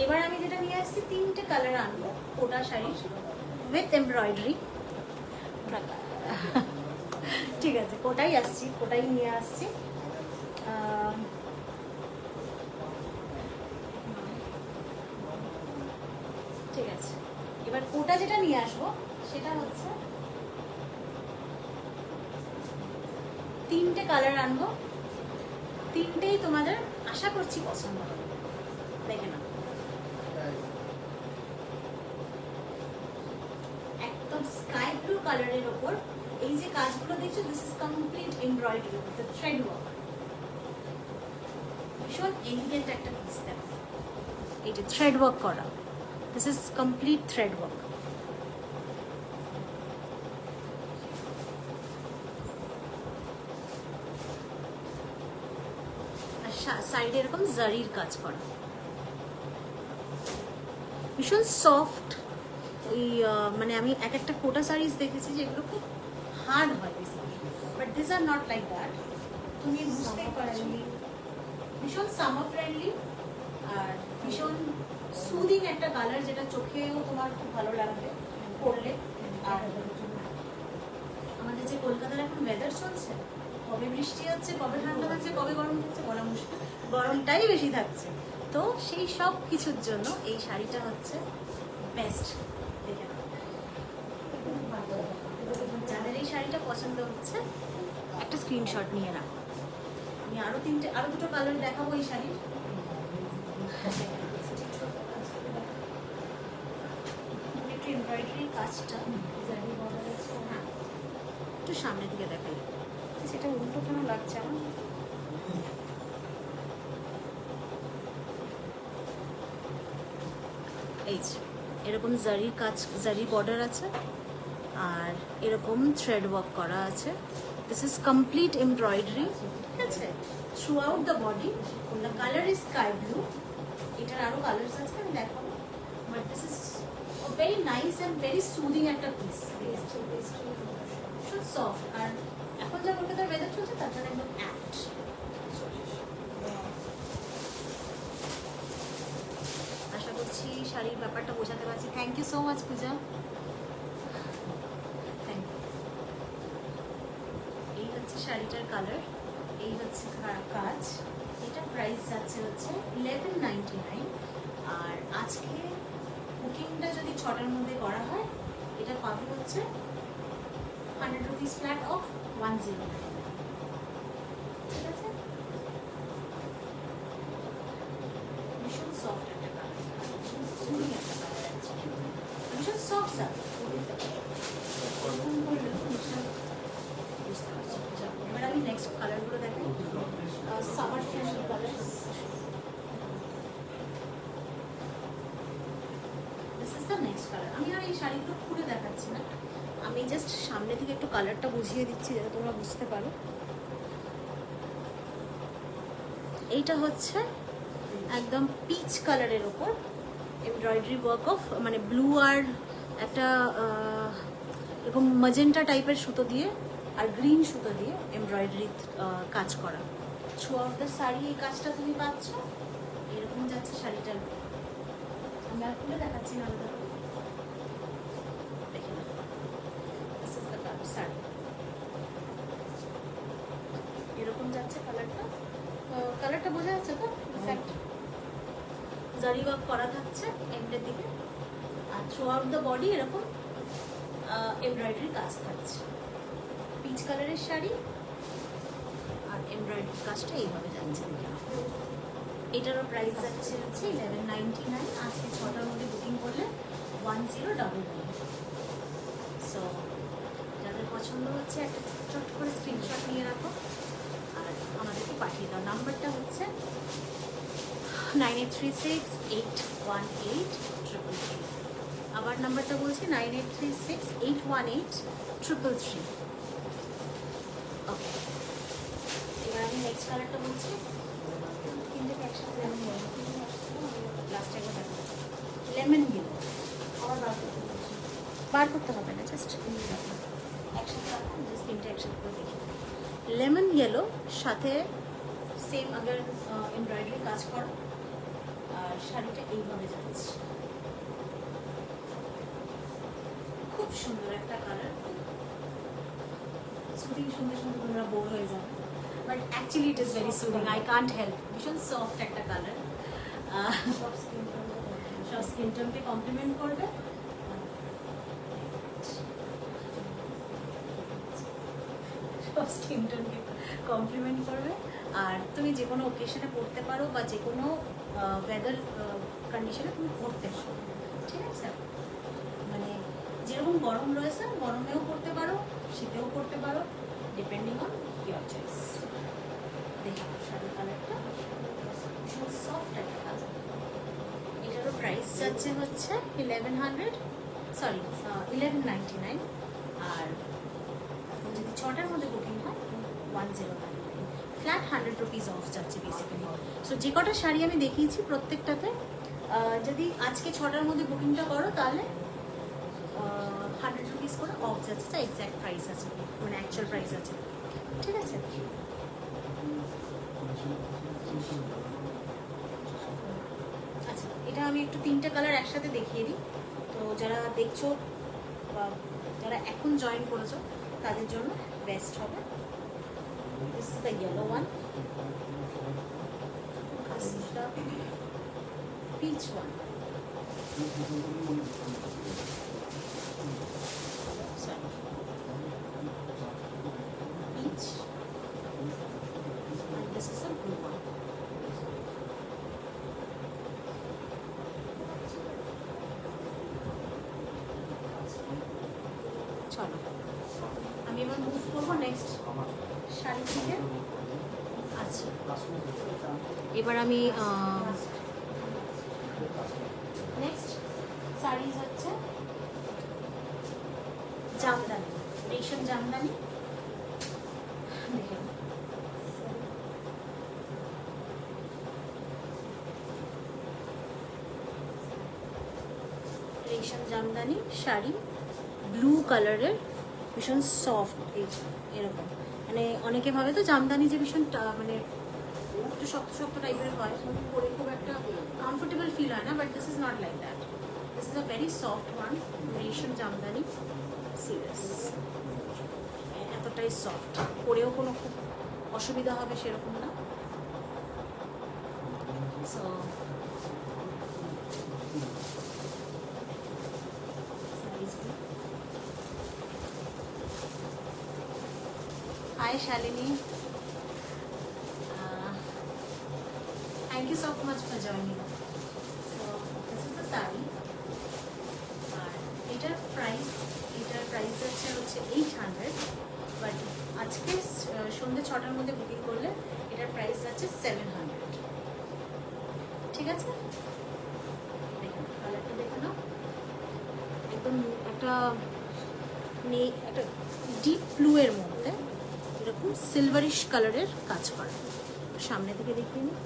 Speaker 1: এবার আমি যেটা নিয়ে আসছি 3টে কালার আনবো কোটা শাড়ির উইথ এমব্রয়ডারি। ঠিক আছে, কোটাই নিয়ে আসছি। ঠিক আছে, এবার কোটা যেটা নিয়ে আসবো সেটা হচ্ছে 3টে কালার আনবো, 3টেই তোমাদের আশা করছি পছন্দ হবে। দেখে না, একদম স্কাই ব্লু কালারের ওপর এই যে কাজগুলো দেখছো, this is complete embroidery with thread work. ভীষণ এলিগেন্ট একটা পিস দেখো, এই যে থ্রেড ওয়ার্ক করা, this is complete thread work. আর সাইডে এরকম জারির কাজ করা, ভীষণ সফট। ওই মানে আমি একটা কোটা শাড়িজ দেখেছি যেগুলো খুব হার্ড হয় basically, but this are not like that. তুমি বুঝতেই পারছো, ভীষণ সামার ফ্রেন্ডলি আর ভীষণ সুদিং একটা কালার, যেটা চোখেও তোমার খুব ভালো লাগবে পরলে। আর আমাদের যে কলকাতার এখন ওয়েদার চলছে, কবে বৃষ্টি হচ্ছে, কবে ঠান্ডা থাকছে, কবে গরম থাকছে বলা মুশকিল, গরমটাই বেশি থাকছে। তো সেই সব কিছুর জন্য এই শাড়িটা হচ্ছে বেস্ট। দেখে যাদের এই শাড়িটা পছন্দ হচ্ছে একটা স্ক্রিনশট নিয়ে রাখো। আমি আরো দুটো কালার দেখাবো এই শাড়ির। একটু এমব্রয়ডারি কাজটা, হ্যাঁ একটু সামনের দিকে দেখাই, সেটা উল্টো কেন লাগছে আমার। এই যে এরকম জারির কাজ, জারি বর্ডার আছে আর এরকম থ্রেড ওয়ার্ক করা আছে। দিস ইজ কমপ্লিট এমব্রয়ডারি, ঠিক আছে, through out the body. The colour is sky blue. এটার আরো কালার্স আছে আমি দেখাবো, but this is very nice and very soothing একটা পিস, ভীষণ সফট। আর এখন যা কলকাতার ওয়েদার চলছে তার জন্য একদম অ্যাপ্ট। আশা করছি শাড়ির ব্যাপারটা বোঝাতে পারছি। Thank you so much Puja, thank you. এই হচ্ছে শাড়িটার কালার, এই হচ্ছে কাজ। এটা প্রাইস যাচ্ছে হচ্ছে 1199। আর আজকে বুকিংটা যদি 6টার মধ্যে করা হয় এটা পাবে হচ্ছে 100 রুপিস ফ্ল্যাট অফ 109। ঠিক আছে, ভীষণ সফট একটা কালার, ভীষণ সফট স্যার। এবার আমি নেক্সট কালারগুলো দেখাই, summer friendly colour. This is the next colour. আমি আর এই শাড়িগুলো খুলে দেখাচ্ছি না, আমি জাস্ট সামনে থেকে একটু কালারটা বুঝিয়ে দিচ্ছি যাতে তোমরা বুঝতে পারো। এইটা হচ্ছে একদম পিচ কালারের ওপর এমব্রয়ডারি ওয়ার্ক অফ, মানে ব্লু আর একটা এরকম ম্যাজেন্টা টাইপের সুতো দিয়ে আর গ্রিন সুতো দিয়ে এমব্রয়ডারি কাজ করা। থ্রু আউট দ্য শাড়ি এই কাজটা তুমি পাচ্ছ। এরকম যাচ্ছে শাড়িটার। আমি আর খুলে দেখাচ্ছি না, আলাদা দেখে না। দিস ইজ দ্য শাড়ি, এরকম যাচ্ছে কালারটা। কালারটা বোঝা যাচ্ছে তো? এক্স্যাক্ট জারি ওয়ার্ক করা থাকছে এন্ডের দিকে, আর থ্রু আউট দ্য বডি এরকম এমব্রয়ডারি কাজ থাকছে। পিচ কালারের শাড়ি আর এমব্রয়ডারি কাজটা এইভাবে যাচ্ছে। এটারও প্রাইস যাচ্ছে হচ্ছে 1199। আজকে 6টার মধ্যে বুকিং করলে 1011। সো যাদের পছন্দ হচ্ছে একটা চট করে স্ক্রিনশট নিয়ে রাখো আর আমাদেরকে পাঠিয়ে দাও। নাম্বারটা হচ্ছে 9836818333। আবার নাম্বারটা বলছি 9836818333। ওকে, এবার আমি নেক্সট কালারটা বলছি। তিনটাকে একসাথে লাস্ট একবার দেখো, লেমন ইয়েলো। আবার বার করতে হবে না, জাস্ট একসাথে রাখো, জাস্ট তিনটে একসাথে করে দেখি। লেমন ইয়েলো সাথে সেম আগের এমব্রয়ডারি কাজ করো, আর শাড়িটা এইভাবে যাচ্ছে। খুব সুন্দর একটা কালার। সুদিং সুন্দর সুন্দর তোমরা বোর হয়ে যাবে, but actually it is very soothing, I can't help. ভীষণ সফট একটা কালার, সব স্কিন টোনকে কমপ্লিমেন্ট করবে। সব স্কিন টোনকে কমপ্লিমেন্ট করবে, আর তুমি যে কোনো ওকেশনে পড়তে পারো বা যে কোনো ওয়েদার কন্ডিশনে তুমি পড়তে পারো। ঠিক আছে, মানে যেরকম গরম রয়েছে গরমেও পড়তে পারো, শীতেও পড়তে পারো, ডিপেন্ডিং অন ইয়োর চয়েস। দেখো শাড়ির কালারটা ভীষণ সফট একটা কালার। এটারও প্রাইস যাচ্ছে হচ্ছে 1199। আর যদি 6টার মধ্যে বুকিং হয় 1099। ফ্ল্যাট 100 রুপিস অফ যাচ্ছে বেসিক্যালি। সো যে কটা শাড়ি আমি দেখিয়েছি প্রত্যেকটাতে যদি আজকে 6টার মধ্যে বুকিংটা করো তাহলে 100 রুপিস করে অফ যাচ্ছে, যা এক্স্যাক্ট প্রাইস আছে, মানে অ্যাকচুয়াল প্রাইস আছে। ঠিক আছে, আচ্ছা এটা আমি একটু তিনটে কালার একসাথে দেখিয়ে দিই। তো যারা দেখছো বা যারা এখন জয়েন করেছো তাদের জন্য বেস্ট হবে। This is the yellow one, this is the peach one. Peach, and this is a blue one. চলো আমি এবার মুভ করবো নেক্সট শাড়ি থেকে। আচ্ছা এবার আমি নেক্সট শাড়িজ হচ্ছে জামদানি, রেশম জামদানি। দেখে রেশম জামদানি শাড়ি, ব্লু কালারের, ভীষণ সফট। এরকম মানে অনেকে ভাবে তো জামদানি যে ভীষণ মানে একটু শক্ত শক্ত টাইপের হয়, পরে খুব একটা কমফোর্টেবল ফিল হয় না, but this is not like that. This is a very soft one, রেশম জামদানি। সিরিয়াস এতটাই সফট, পরেও কোনো খুব অসুবিধা হবে সেরকম না। So Hi Shalini, thank you so much for joining. So this is the saree. এটার প্রাইস হচ্ছে 800, বাট আজকে সন্ধ্যে 6টার মধ্যে বুকিং করলে এটার প্রাইস যাচ্ছে 700। ঠিক আছে, দেখুন কালারটা দেখে নাও, একদম একটা ডিপ ব্লু এর মধ্যে এরকম সিলভারিশ কালারের কাজ করা। সামনে থেকে দেখিয়ে নিই।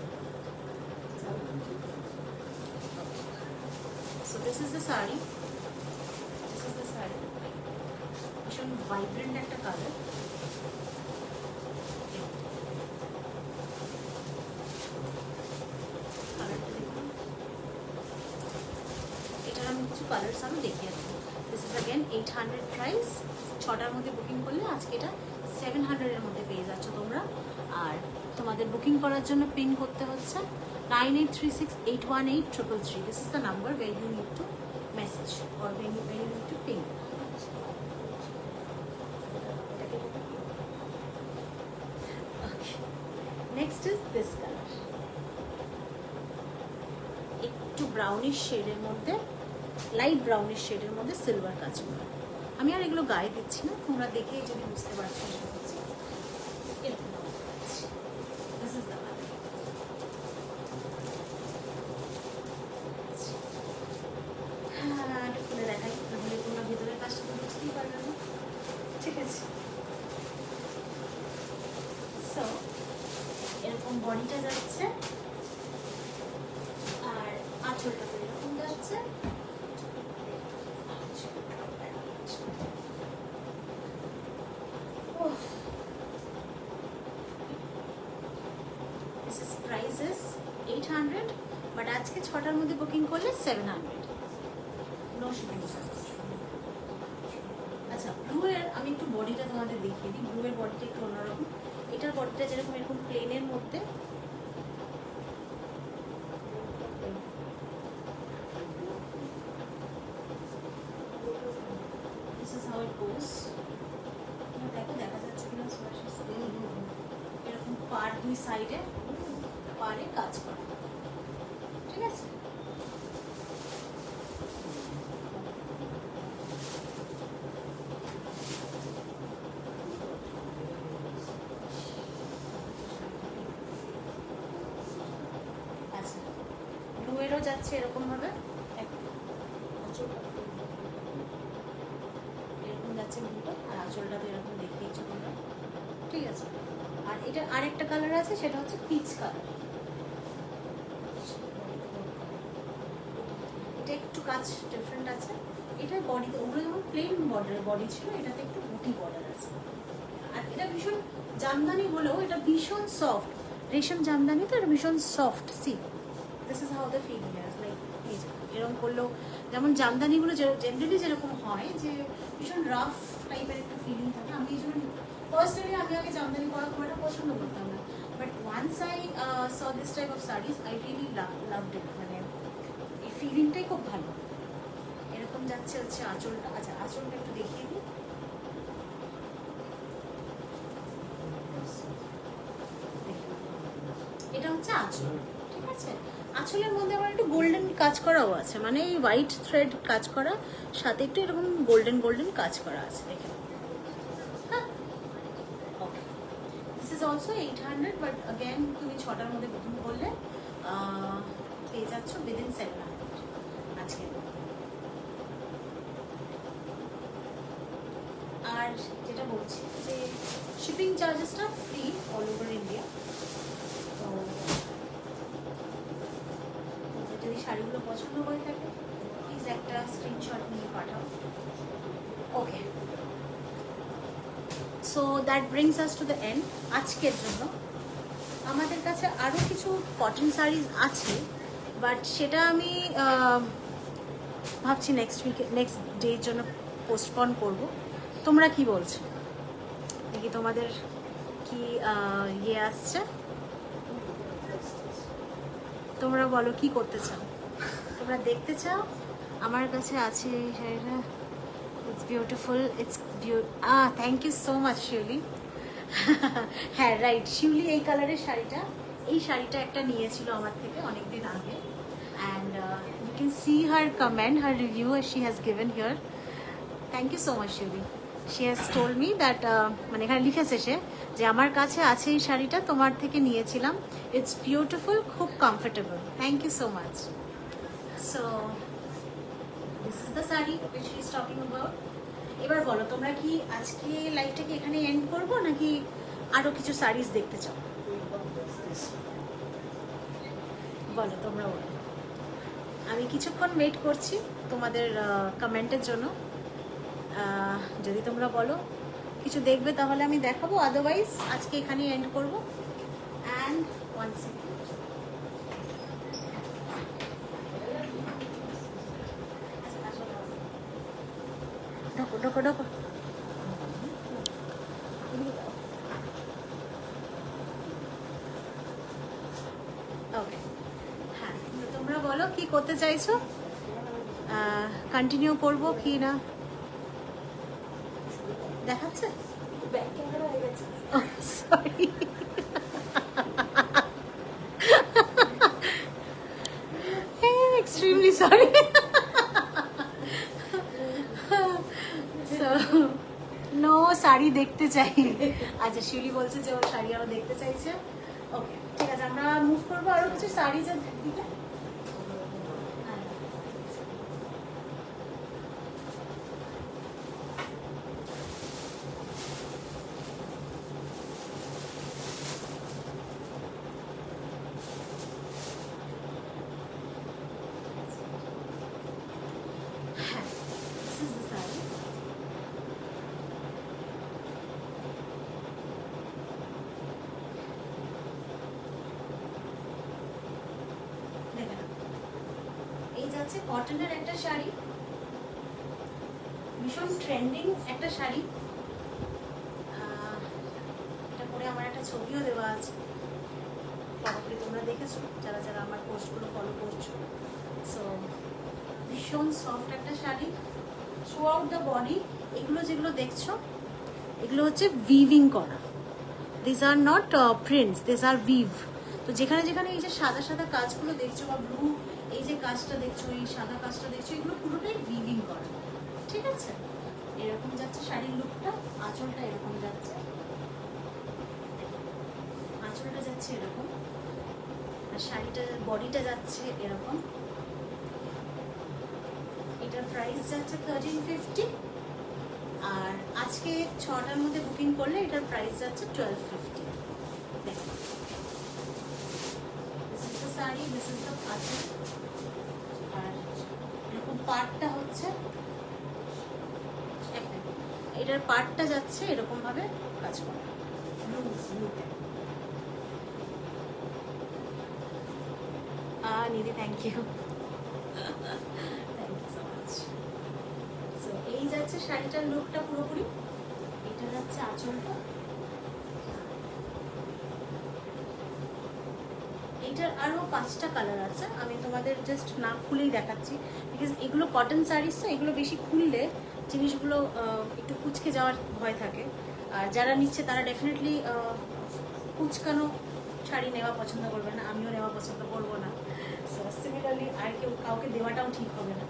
Speaker 1: So this is the sari, ভীষণ ভাইব্রেন্ট একটা কালার। কালার্স আরও দেখিয়ে দেবো। This is again 800 price. 6টার মধ্যে বুকিং করলে আজকে এটা 700-এর মধ্যে পেয়ে যাচ্ছ তোমরা। আর তোমাদের বুকিং করার জন্য পিন করতে হচ্ছে 9836818333। This is the number way you need to message or way you need to pin. Next is this colour, একটু ব্রাউনিশ শেডের মধ্যে, লাইট ব্রাউনিশ শেডের মধ্যে সিলভার কাজ করা। আমি আর এগুলো গায়ে দিচ্ছি না, তোমরা দেখেই যদি বুঝতে পারছো এরকম। This is the one. হ্যাঁ, খুলে দেখাই, নাহলে তোমরা ভিতরের কাজটা তো বুঝতেই পারবে না। ঠিক আছে, সো এরকম বডিটা যাচ্ছে আর আঁচলটা তো এরকম যাচ্ছে। This is prices 800, বাট আজকে 6টার মধ্যে বুকিং করলে 700, নো শিপিং চার্জ। আচ্ছা, ব্লু এর আমি একটু বডিটা তোমাদের দেখিয়ে দিই। ব্লু এর বডিটা একটু অন্যরকম। এটার বডিটা যেরকম এরকম প্লেনের মধ্যে, this is how it goes. দেখো দেখা যাচ্ছে কিনা, এরকম পার দুই সাইডে পারে কাজ করা। ঠিক আছে, আচ্ছা ব্লু এরও যাচ্ছে এরকম ভাবে, এরকম যাচ্ছে ব্লুটা, আর আঁচলটা তো এরকম দেখিয়েছো তোমরা। ঠিক আছে, আর এটা আরেকটা কালার আছে, সেটা হচ্ছে পিচ কালার। এটা একটু কাজ ডিফারেন্ট আছে। এটার বডিতে, ওগুলো যেমন প্লেন বর্ডার বডি ছিল, এটাতে একটু বুটি বর্ডার আছে। আর এটা ভীষণ জামদানি হলেও এটা ভীষণ সফট, রেশম জামদানি তো, এটা ভীষণ soft. See this is how the feeling is like, এই যে এরকম করলেও যেমন জামদানিগুলো জেনারেলি যেরকম হয় যে ভীষণ রাফ টাইপের একটা ফিলিং থাকে। আমি এই জন্য পার্সোনালি আমি আগে জামদানি পরা খুব একটা পছন্দ করতাম না, but once I saw this type of saris I really loved it. মানে এই ফিলিংটাই খুব ভালো। এরকম যাচ্ছে হচ্ছে আঁচলটা। আচ্ছা, আঁচলটা একটু দেখিয়ে দিই। এটা হচ্ছে আঁচল। ঠিক আছে, আঁচলের মধ্যে আবার একটু গোল্ডেন কাজ করাও আছে, মানে এই হোয়াইট থ্রেড কাজ করা, সাথে একটু এরকম গোল্ডেন গোল্ডেন কাজ করা আছে। দেখে, হ্যাঁ, okay. This is also 800, but again তুমি 6টার মধ্যে বুকিং করলে পেয়ে যাচ্ছ উইদিন 700 আজকে। আর যেটা বলছি যে শিপিং চার্জেসটা ফ্রি অল ওভার ইন্ডিয়া। তো যদি শাড়িগুলো পছন্দ হয়ে থাকে প্লিজ একটা স্ক্রিনশট নিয়ে পাঠাও। Okay, so that brings us to the end আজকের জন্য। আমাদের কাছে আরও কিছু কটন শাড়িজ আছে, বাট সেটা আমি ভাবছি নেক্সট ডের জন্য পোস্টপন করব। তোমরা কি বলছো? দেখি তোমাদের কি ইয়ে আসছে, তোমরা বলো কি করতে চাও, তোমরা দেখতে চাও? আমার কাছে আছে এই শাড়িটা, it's beautiful, it's thank you so much Shiuli. হ্যাঁ রাইট, শিউলি এই কালারের শাড়িটা, এই শাড়িটা একটা নিয়েছিল আমার থেকে অনেক দিন আগে, and you can see her comment, her review she has given here. Thank you so much Shiuli. She has told me that, মানে এখানে লিখেছে সে যে আমার কাছে আছে এই শাড়িটা, তোমার থেকে নিয়েছিলাম, ইটস বিউটিফুল, খুব comfortable. Thank you so much. So this is the sari which she is talking about. এবার বলো তোমরা কি আজকে লাইভটাকে এখানে এন্ড করবো, নাকি আরও কিছু শাড়িজ দেখতে চাও? বলো, তোমরা বলো। আমি কিছুক্ষণ ওয়েট করছি তোমাদের কমেন্টের জন্য। যদি তোমরা বলো কিছু দেখবে তাহলে আমি দেখাবো, আদারওয়াইজ আজকে এখানে এন্ড করবো। অ্যান্ড ওয়ান সেকেন্ড, ঢোকো ঢোকো। ওকে, হ্যাঁ, তোমরা বলো কি করতে চাইছো, কন্টিনিউ করবো কি না? দেখাচ্ছে
Speaker 2: ব্যাক ক্যামেরা হয়ে গেছে।
Speaker 1: Sorry, extremely sorry. So, no, sari দেখতে চাই। আচ্ছা, শিউলি বলছে যে ও শাড়ি আরো দেখতে চাইছে। ওকে, ঠিক আছে, আমরা মুভ করবো আরো কিছু শাড়ি যে দিকে। হ্যাঁ, this is the শাড়ি। দেখে নাও। এই যাচ্ছে কটনের একটা শাড়ি, ভীষণ ট্রেন্ডিং একটা শাড়ি। এটা পরে আমার একটা ছবিও দেওয়া আছে, প্রবাবলি তোমরা দেখেছো যারা যারা আমার পোস্টগুলো ফলো করছো। সো ভীষণ সফট একটা sari, throughout the body. এগুলো যেগুলো দেখছো এগুলো হচ্ছে উইভিং করা, this are not prints, this are weave. তো যেখানে যেখানে এই যে সাদা সাদা কাজগুলো দেখছো বা ব্লু এই যে কাজটা দেখছো, এই সাদা কাজটা দেখছো, এগুলো পুরোটাই উইভিং করা, ঠিক আছে? এরকম যাচ্ছে শাড়ির লুকটা, আঁচলটা এরকম যাচ্ছে, আঁচলটা যাচ্ছে এরকম, আর শাড়িটা বডিটা যাচ্ছে এরকম। এটার প্রাইস যাচ্ছে 1350, আর আজকে 6টার মধ্যে বুকিং করলে এটার প্রাইস যাচ্ছে 1250। দেখো, this is the sari, this is the আঁচল, আর এরকম পাটটা হচ্ছে এটার পাটটা যাচ্ছে এরকম ভাবে কাজ করা ব্লুতে। Nidhi, thank you, thank you so much. So এই যাচ্ছে শাড়িটার লুকটা পুরোপুরি, এটা যাচ্ছে আঁচলটা। এটার আরও 5টা কালার আছে, আমি তোমাদের জাস্ট না খুলেই দেখাচ্ছি, বিকজ এগুলো কটন শাড়িস, তো এগুলো বেশি খুললে জিনিসগুলো একটু কুচকে যাওয়ার ভয় থাকে। আর যারা নিচ্ছে তারা ডেফিনেটলি কুচকানো শাড়ি নেওয়া পছন্দ করবে না, আমিও নেওয়া পছন্দ করবো না। সো সিমিলারলি আর কেউ কাউকে দেওয়াটাও ঠিক হবে না,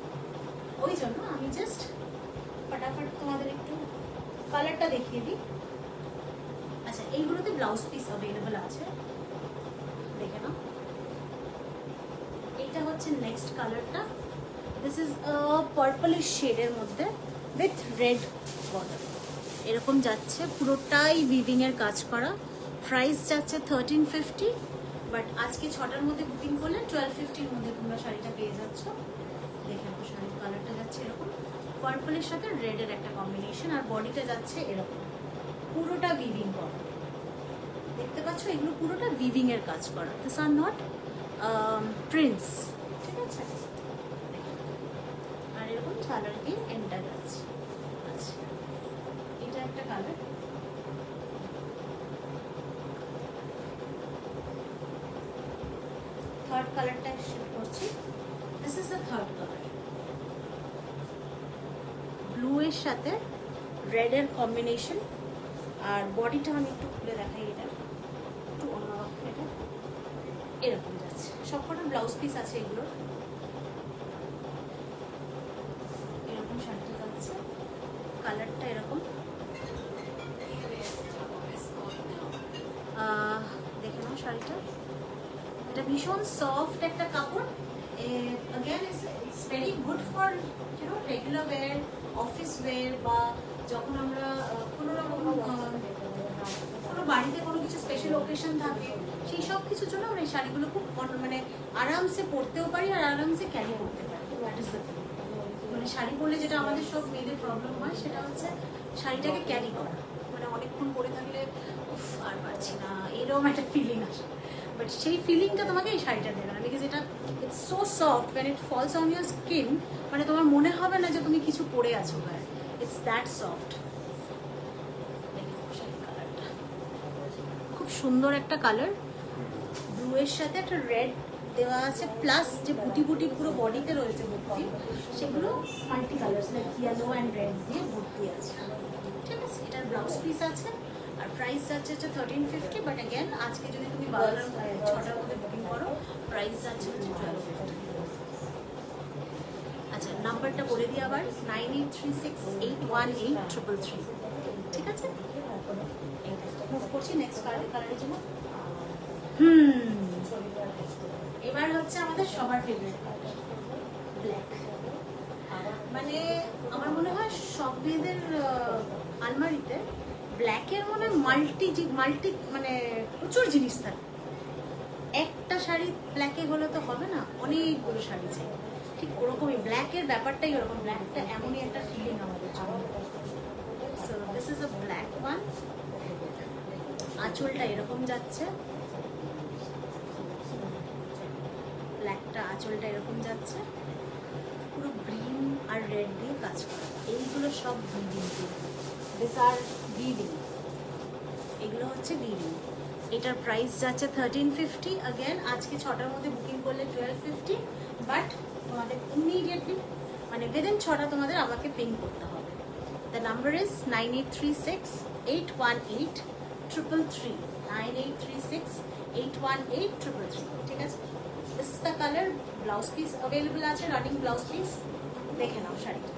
Speaker 1: ওই জন্য আমি জাস্ট ফটাফট তোমাদের একটু কালারটা দেখিয়ে দিই। আচ্ছা, এইগুলোতে ব্লাউজ পিস অ্যাভেলেবেল আছে, দেখে নাও। এটা হচ্ছে নেক্সট কালারটা, দিস ইজ পার্পলিশ শেডের মধ্যে উইথ রেড বর্ডার, এরকম যাচ্ছে, পুরোটাই উইভিং এর কাজ করা। প্রাইস যাচ্ছে 1350, বাট আজকে 6টার মধ্যে বুকিং করলে 1250-র মধ্যে তোমরা শাড়িটা পেয়ে যাচ্ছ। দেখে নাও, শাড়ির কালারটা যাচ্ছে এরকম, পার্পলের সাথে রেডের একটা কম্বিনেশন, আর বডিটা যাচ্ছে এরকম, পুরোটা উইভিং করা। দেখতে পাচ্ছ, এগুলো পুরোটা উইভিং এর কাজ করা, দিস আর নট প্রিন্টস, ঠিক আছে? আর এরকম ঝালার দিয়ে এন্টার যাচ্ছে। আচ্ছা, এটা একটা কালার, থার্ড কালারটা শিফট করছি, this is the third colour, blue এর সাথে রেড এর কম্বিনেশন। আর বডিটা আমি একটু খুলে দেখাই, এটা একটু অন্যরকম, এটা এরকম যাচ্ছে, সবকটা ব্লাউজ পিস আছে এগুলোর, এরকম শাড়িটা যাচ্ছে, কালারটা এরকম। দেখে নাও শাড়িটা, এটা ভীষণ সফট একটা কাপড়। again it's very good for regular wear, office wear, বা যখন আমরা কোনো রকম কোনো বাড়িতে কোনো কিছু স্পেশাল ওকেশন থাকে, সেই সব কিছুর জন্য আমরা এই শাড়িগুলো খুব মানে আরামসে পরতেও পারি আর আরামসে ক্যারি করতে পারি। দ্যাট ইজ দ্য থিং, মানে শাড়ি পরলে যেটা আমাদের সব মেয়েদের প্রবলেম হয় সেটা হচ্ছে শাড়িটাকে ক্যারি করা, মানে অনেকক্ষণ পরে থাকলে উফ আর পারছি না, এরকম একটা ফিলিং আসে। বাট সেই ফিলিংটা তোমাকে এই শাড়িটা দেবে না, বিকজ এটা it's so soft, when it falls on your skin, মানে তোমার মনে হবে না যে তুমি কিছু পরে আছো গায়ে, ইটস দ্যাট সফট। খুব সুন্দর একটা কালার, ব্লু এর সাথে একটা রেড দেওয়া আছে, প্লাস যে বুটি বুটি পুরো বডিতে রয়েছে ভর্তি, সেগুলো multi colours like yellow and red দিয়ে ভর্তি আছে। ঠিক আছে, এটার ব্লাউজ পিস আছে আর প্রাইস যাচ্ছে হচ্ছে 1350, বাট অ্যাগেন আজকে যদি তুমি 6টার মধ্যে বুকিং করো প্রাইস যাচ্ছে হচ্ছে 1250। আচ্ছা, নাম্বারটা বলে দিই আবার, 9836818333। ঠিক আছে, মুভ করছি নেক্সট কালারের জন্য। এবার হচ্ছে আমাদের সবার ফেভারিট ব্ল্যাক। মানে আমার মনে হয় সব মেয়েদের আলমারিতে ব্ল্যাকের মনে মাল্টি মানে প্রচুর জিনিস থাকে। একটা শাড়ি ব্ল্যাকে হলে তো হবে না, অনেকগুলো শাড়ি চাই। ঠিক ওরকমই ব্ল্যাকের ব্যাপারটাই ওরকম, ব্ল্যাকটা এমনই একটা ফিলিং আমাদের জন্য। So this is a black one. আঁচলটা এরকম যাচ্ছে, ব্ল্যাকটা আঁচলটা এরকম যাচ্ছে, পুরো গ্রিন আর রেড দিয়ে কাজ করা। এইগুলো সব ভিভিং, দিস আর ভিভিং, এগুলো হচ্ছে ভিভিং। এটার প্রাইস যাচ্ছে 1350। অ্যাগেন আজকে 6টার মধ্যে বুকিং করলে 1250, বাট তোমাদের ইমিডিয়েটলি মানে উইদিন 6টা তোমাদের আমাকে পিং করতে হবে। The number is 9836818333, 9836818333। ঠিক আছে, this is the colour. Blouse piece available আছে, রানিং ব্লাউজ পিস। দেখে নাও শাড়িটা,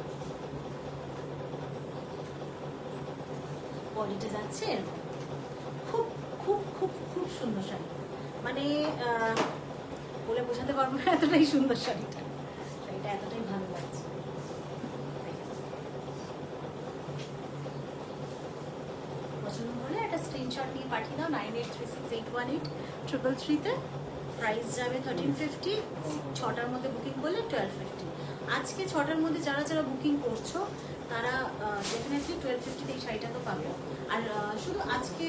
Speaker 1: কোয়ালিটি যাচ্ছে এরকম। খুব খুব খুব খুব সুন্দর শাড়ি, মানে বলে বোঝাতে পারবো না, এতটাই সুন্দর শাড়িটা। শাড়িটা এতটাই ভালো লাগছে। পছন্দ হলে একটা স্ক্রিনশট নিয়ে পাঠিয়ে দাও 9836818333-তে। প্রাইস যাবে 1350, 6টার মধ্যে বুকিং করলে 1250। আজকে 6টার মধ্যে যারা যারা বুকিং করছো তারা ডেফিনেটলি 1250 এই শাড়িটা তো পাবে। আর শুধু আজকে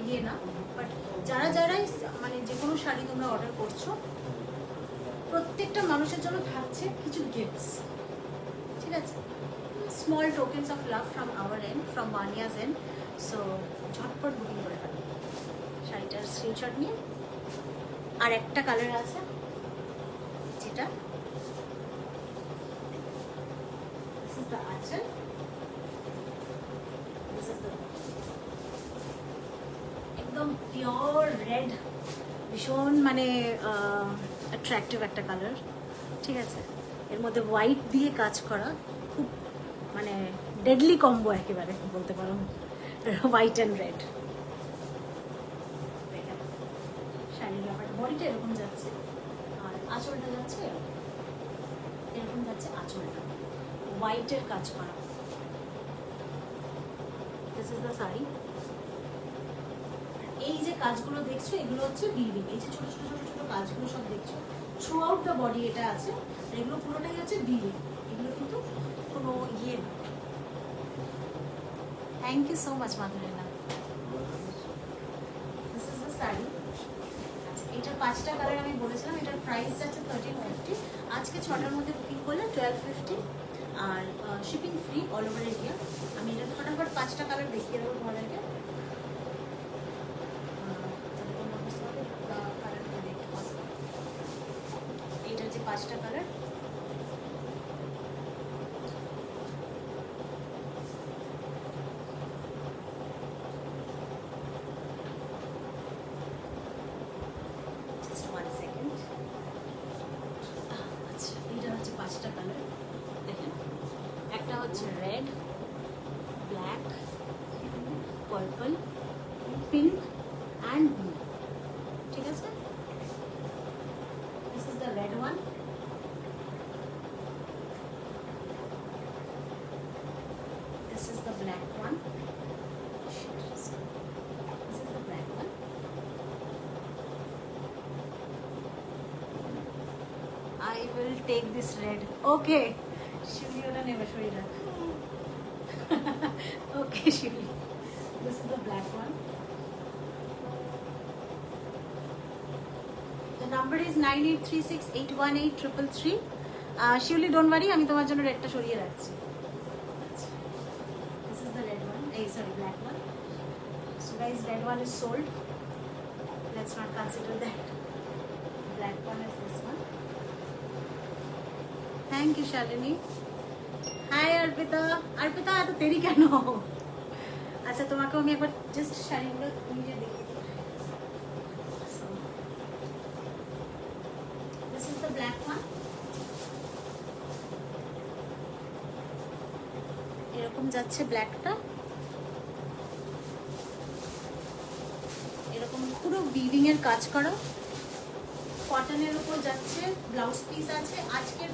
Speaker 1: ইয়ে না, বাট যারা যারাই মানে যে কোনো শাড়ি তোমরা অর্ডার করছো, প্রত্যেকটা মানুষের জন্য থাকছে কিছু গিফটস। ঠিক আছে, small tokens of love from our end, from ওয়ানিয়াস এন্ড। সো ঝটপট বুকিং করে ফেলো শাড়িটার স্ক্রিনশট নিয়ে। আর একটা কালার আছে যেটা this is the aanchal, this is the একদম পিওর রেড, ভীষণ মানে অ্যাট্রাকটিভ একটা কালার। ঠিক আছে, এর মধ্যে হোয়াইট দিয়ে কাজ করা, খুব মানে ডেডলি কম্বো একেবারে বলতে পারো, হোয়াইট অ্যান্ড রেড। শাড়ির ব্যাপারে বডিটা এরকম যাচ্ছে আর আঁচলটা যাচ্ছে এরকম যাচ্ছে, আঁচলটা হোয়াইটের কাজ করা। This is the sari. এই যে কাজগুলো দেখছো এগুলো হচ্ছে ভিভিং, এই যে ছোট ছোট ছোট ছোট কাজগুলো সব দেখছো থ্রু আউট দ্য বডি এটা আছে, এগুলো পুরোটাই হচ্ছে ভিভিং, এগুলো কিন্তু কোনো ইয়ে না। থ্যাংক ইউ সো মাচ মাধুরীনা। This is the sari. আচ্ছা, এটার 5টা কালার আমি বলেছিলাম, এটার প্রাইস যাচ্ছে 1350। আজকে 6টার মধ্যে বুকিং করলে 1250, আর shipping free all over India. আমি এটা ফটাফট 5টা কালার দেখিয়ে দেবো তোমাদেরকে। এইটার যে 5টা কালার, একটা হচ্ছে red, black, purple, pink and blue. ঠিক আছে, this is the red one, this is the black one, this is the black one, I will take this red. Okay. Shivli ওটা নেবে শরীরে। Okay, Shivli. This is the black one. The number is 9836818333. Shivli, don't worry, আমি তোমার জন্য রেডটা সরিয়ে রাখছি। sorry, black one. So guys, red one is sold. Let's not consider that. Black one is this one. Thank you, Shalini. Hi, Arpita. Arpita, এত দেরি কেন? আচ্ছা, তোমাকেও আমি একবার জাস্ট শাড়িগুলো নিজে দেখিয়ে দিই। So, this is the black one. এরকম যাচ্ছে ব্ল্যাকটা, এরকম পুরো উইভিং এর কাজ করা, কটনের উপর যাচ্ছে, ব্লাউজ পিস আছে। আজকের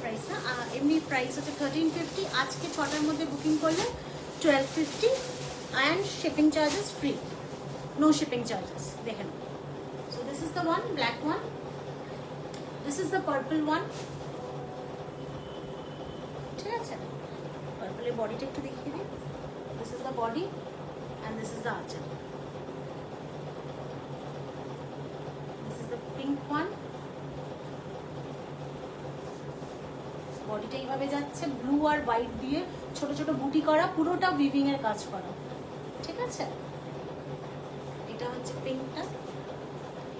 Speaker 1: প্রাইস না, এমনি প্রাইস হচ্ছে 1350। আজকে 6টার মধ্যে বুকিং করলে 1250 and shipping charges free, no shipping charges. দেখেন, so this is the one, black one. This is the purple one. ঠিক আছে, পার্পলের বডিটা একটু দেখিয়ে দিই। This is the body and this is the aanchal. This is the pink one. বডিটা এইভাবে যাচ্ছে, ব্লু আর হোয়াইট দিয়ে ছোট ছোট বুটি করা, পুরোটা উইভিং এর কাজ করা। ঠিক আছে, এটা হচ্ছে পিঙ্কটা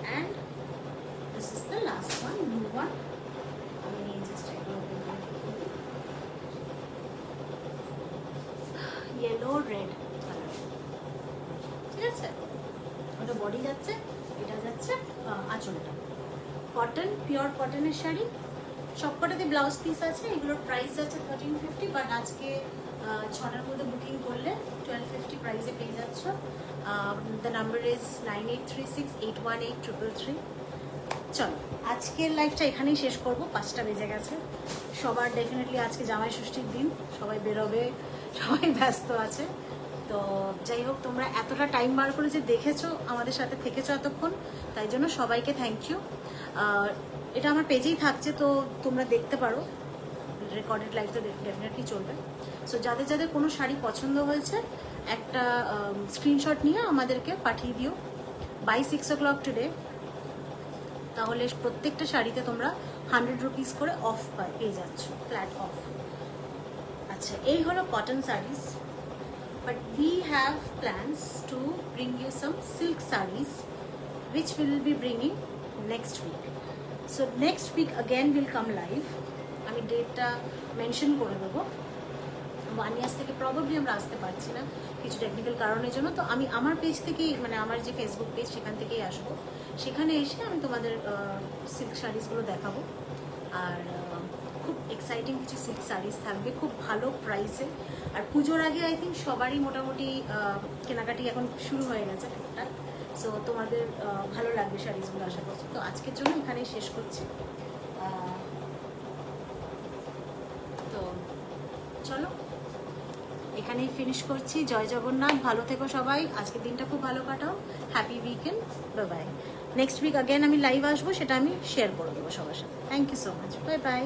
Speaker 1: and this is the last one, blue one. আমি জাস্ট ইয়েলো রেড কালার। ঠিক আছে, ওটা বডি যাচ্ছে, এটা যাচ্ছে আঁচলটা। কটন, পিওর কটনের শাড়ি, সবকটাতে ব্লাউজ পিস আছে। এগুলোর প্রাইস আছে 1350, বাট আজকে 6টার মধ্যে বুকিং করলে 1250 প্রাইসে পেয়ে যাচ্ছ। The number is 9836818333। চলো, আজকের লাইভটা এখানেই শেষ করব, 5টা বেজে গেছে। সবার ডেফিনেটলি আজকে জামাই ষষ্ঠীর দিন, সবাই বেরোবে, সবাই ব্যস্ত আছে। তো যাই হোক, তোমরা এতটা টাইম বার করে যে দেখেছো, আমাদের সাথে থেকেছো এতক্ষণ, তাই জন্য সবাইকে থ্যাংক ইউ। এটা আমার পেজেই থাকছে, তো তোমরা দেখতে পারো। রেকর্ডেড লাইভ তো ডেফিনেটলি চলবে। সো যাদের যাদের কোনো শাড়ি পছন্দ হয়েছে, একটা স্ক্রিনশট নিয়ে আমাদেরকে পাঠিয়ে দিও বাই 6 o'clock টুডে। তাহলে প্রত্যেকটা শাড়িতে তোমরা 100 রুপিস করে অফ পেয়ে যাচ্ছ, ফ্ল্যাট অফ। আচ্ছা, এই হলো cotton saris, but we have plans to bring you some silk saris which we will be bringing next week. So next week again will come live. আমি ডেটটা মেনশন করে দেবো। 1 year থেকে প্রবাবলি আমরা আসতে পারছি না কিছু টেকনিক্যাল কারণের জন্য। তো আমি আমার পেজ থেকেই, মানে আমার যে ফেসবুক পেজ, সেখান থেকেই আসবো। সেখানে এসে আমি তোমাদের সিল্ক শাড়িজগুলো দেখাবো। আর খুব এক্সাইটিং কিছু সিল্ক শাড়িজ থাকবে, খুব ভালো প্রাইসে। আর পুজোর আগে আই থিঙ্ক সবারই মোটামুটি কেনাকাটি এখন শুরু হয়ে গেছে টুকটাক। সো তোমাদের ভালো লাগবে শাড়িজগুলো, আশা করছি। তো আজকের জন্য এখানেই শেষ করছি। তো চলো, এখানেই ফিনিশ করছি। জয় জগন্নাথ, ভালো থেকো সবাই, আজকের দিনটা খুব ভালো কাটাও, happy weekend, bye bye. Next week again আমি লাইভ আসবো, সেটা আমি শেয়ার করে দেবো সবার সাথে। Thank you so much, bye by.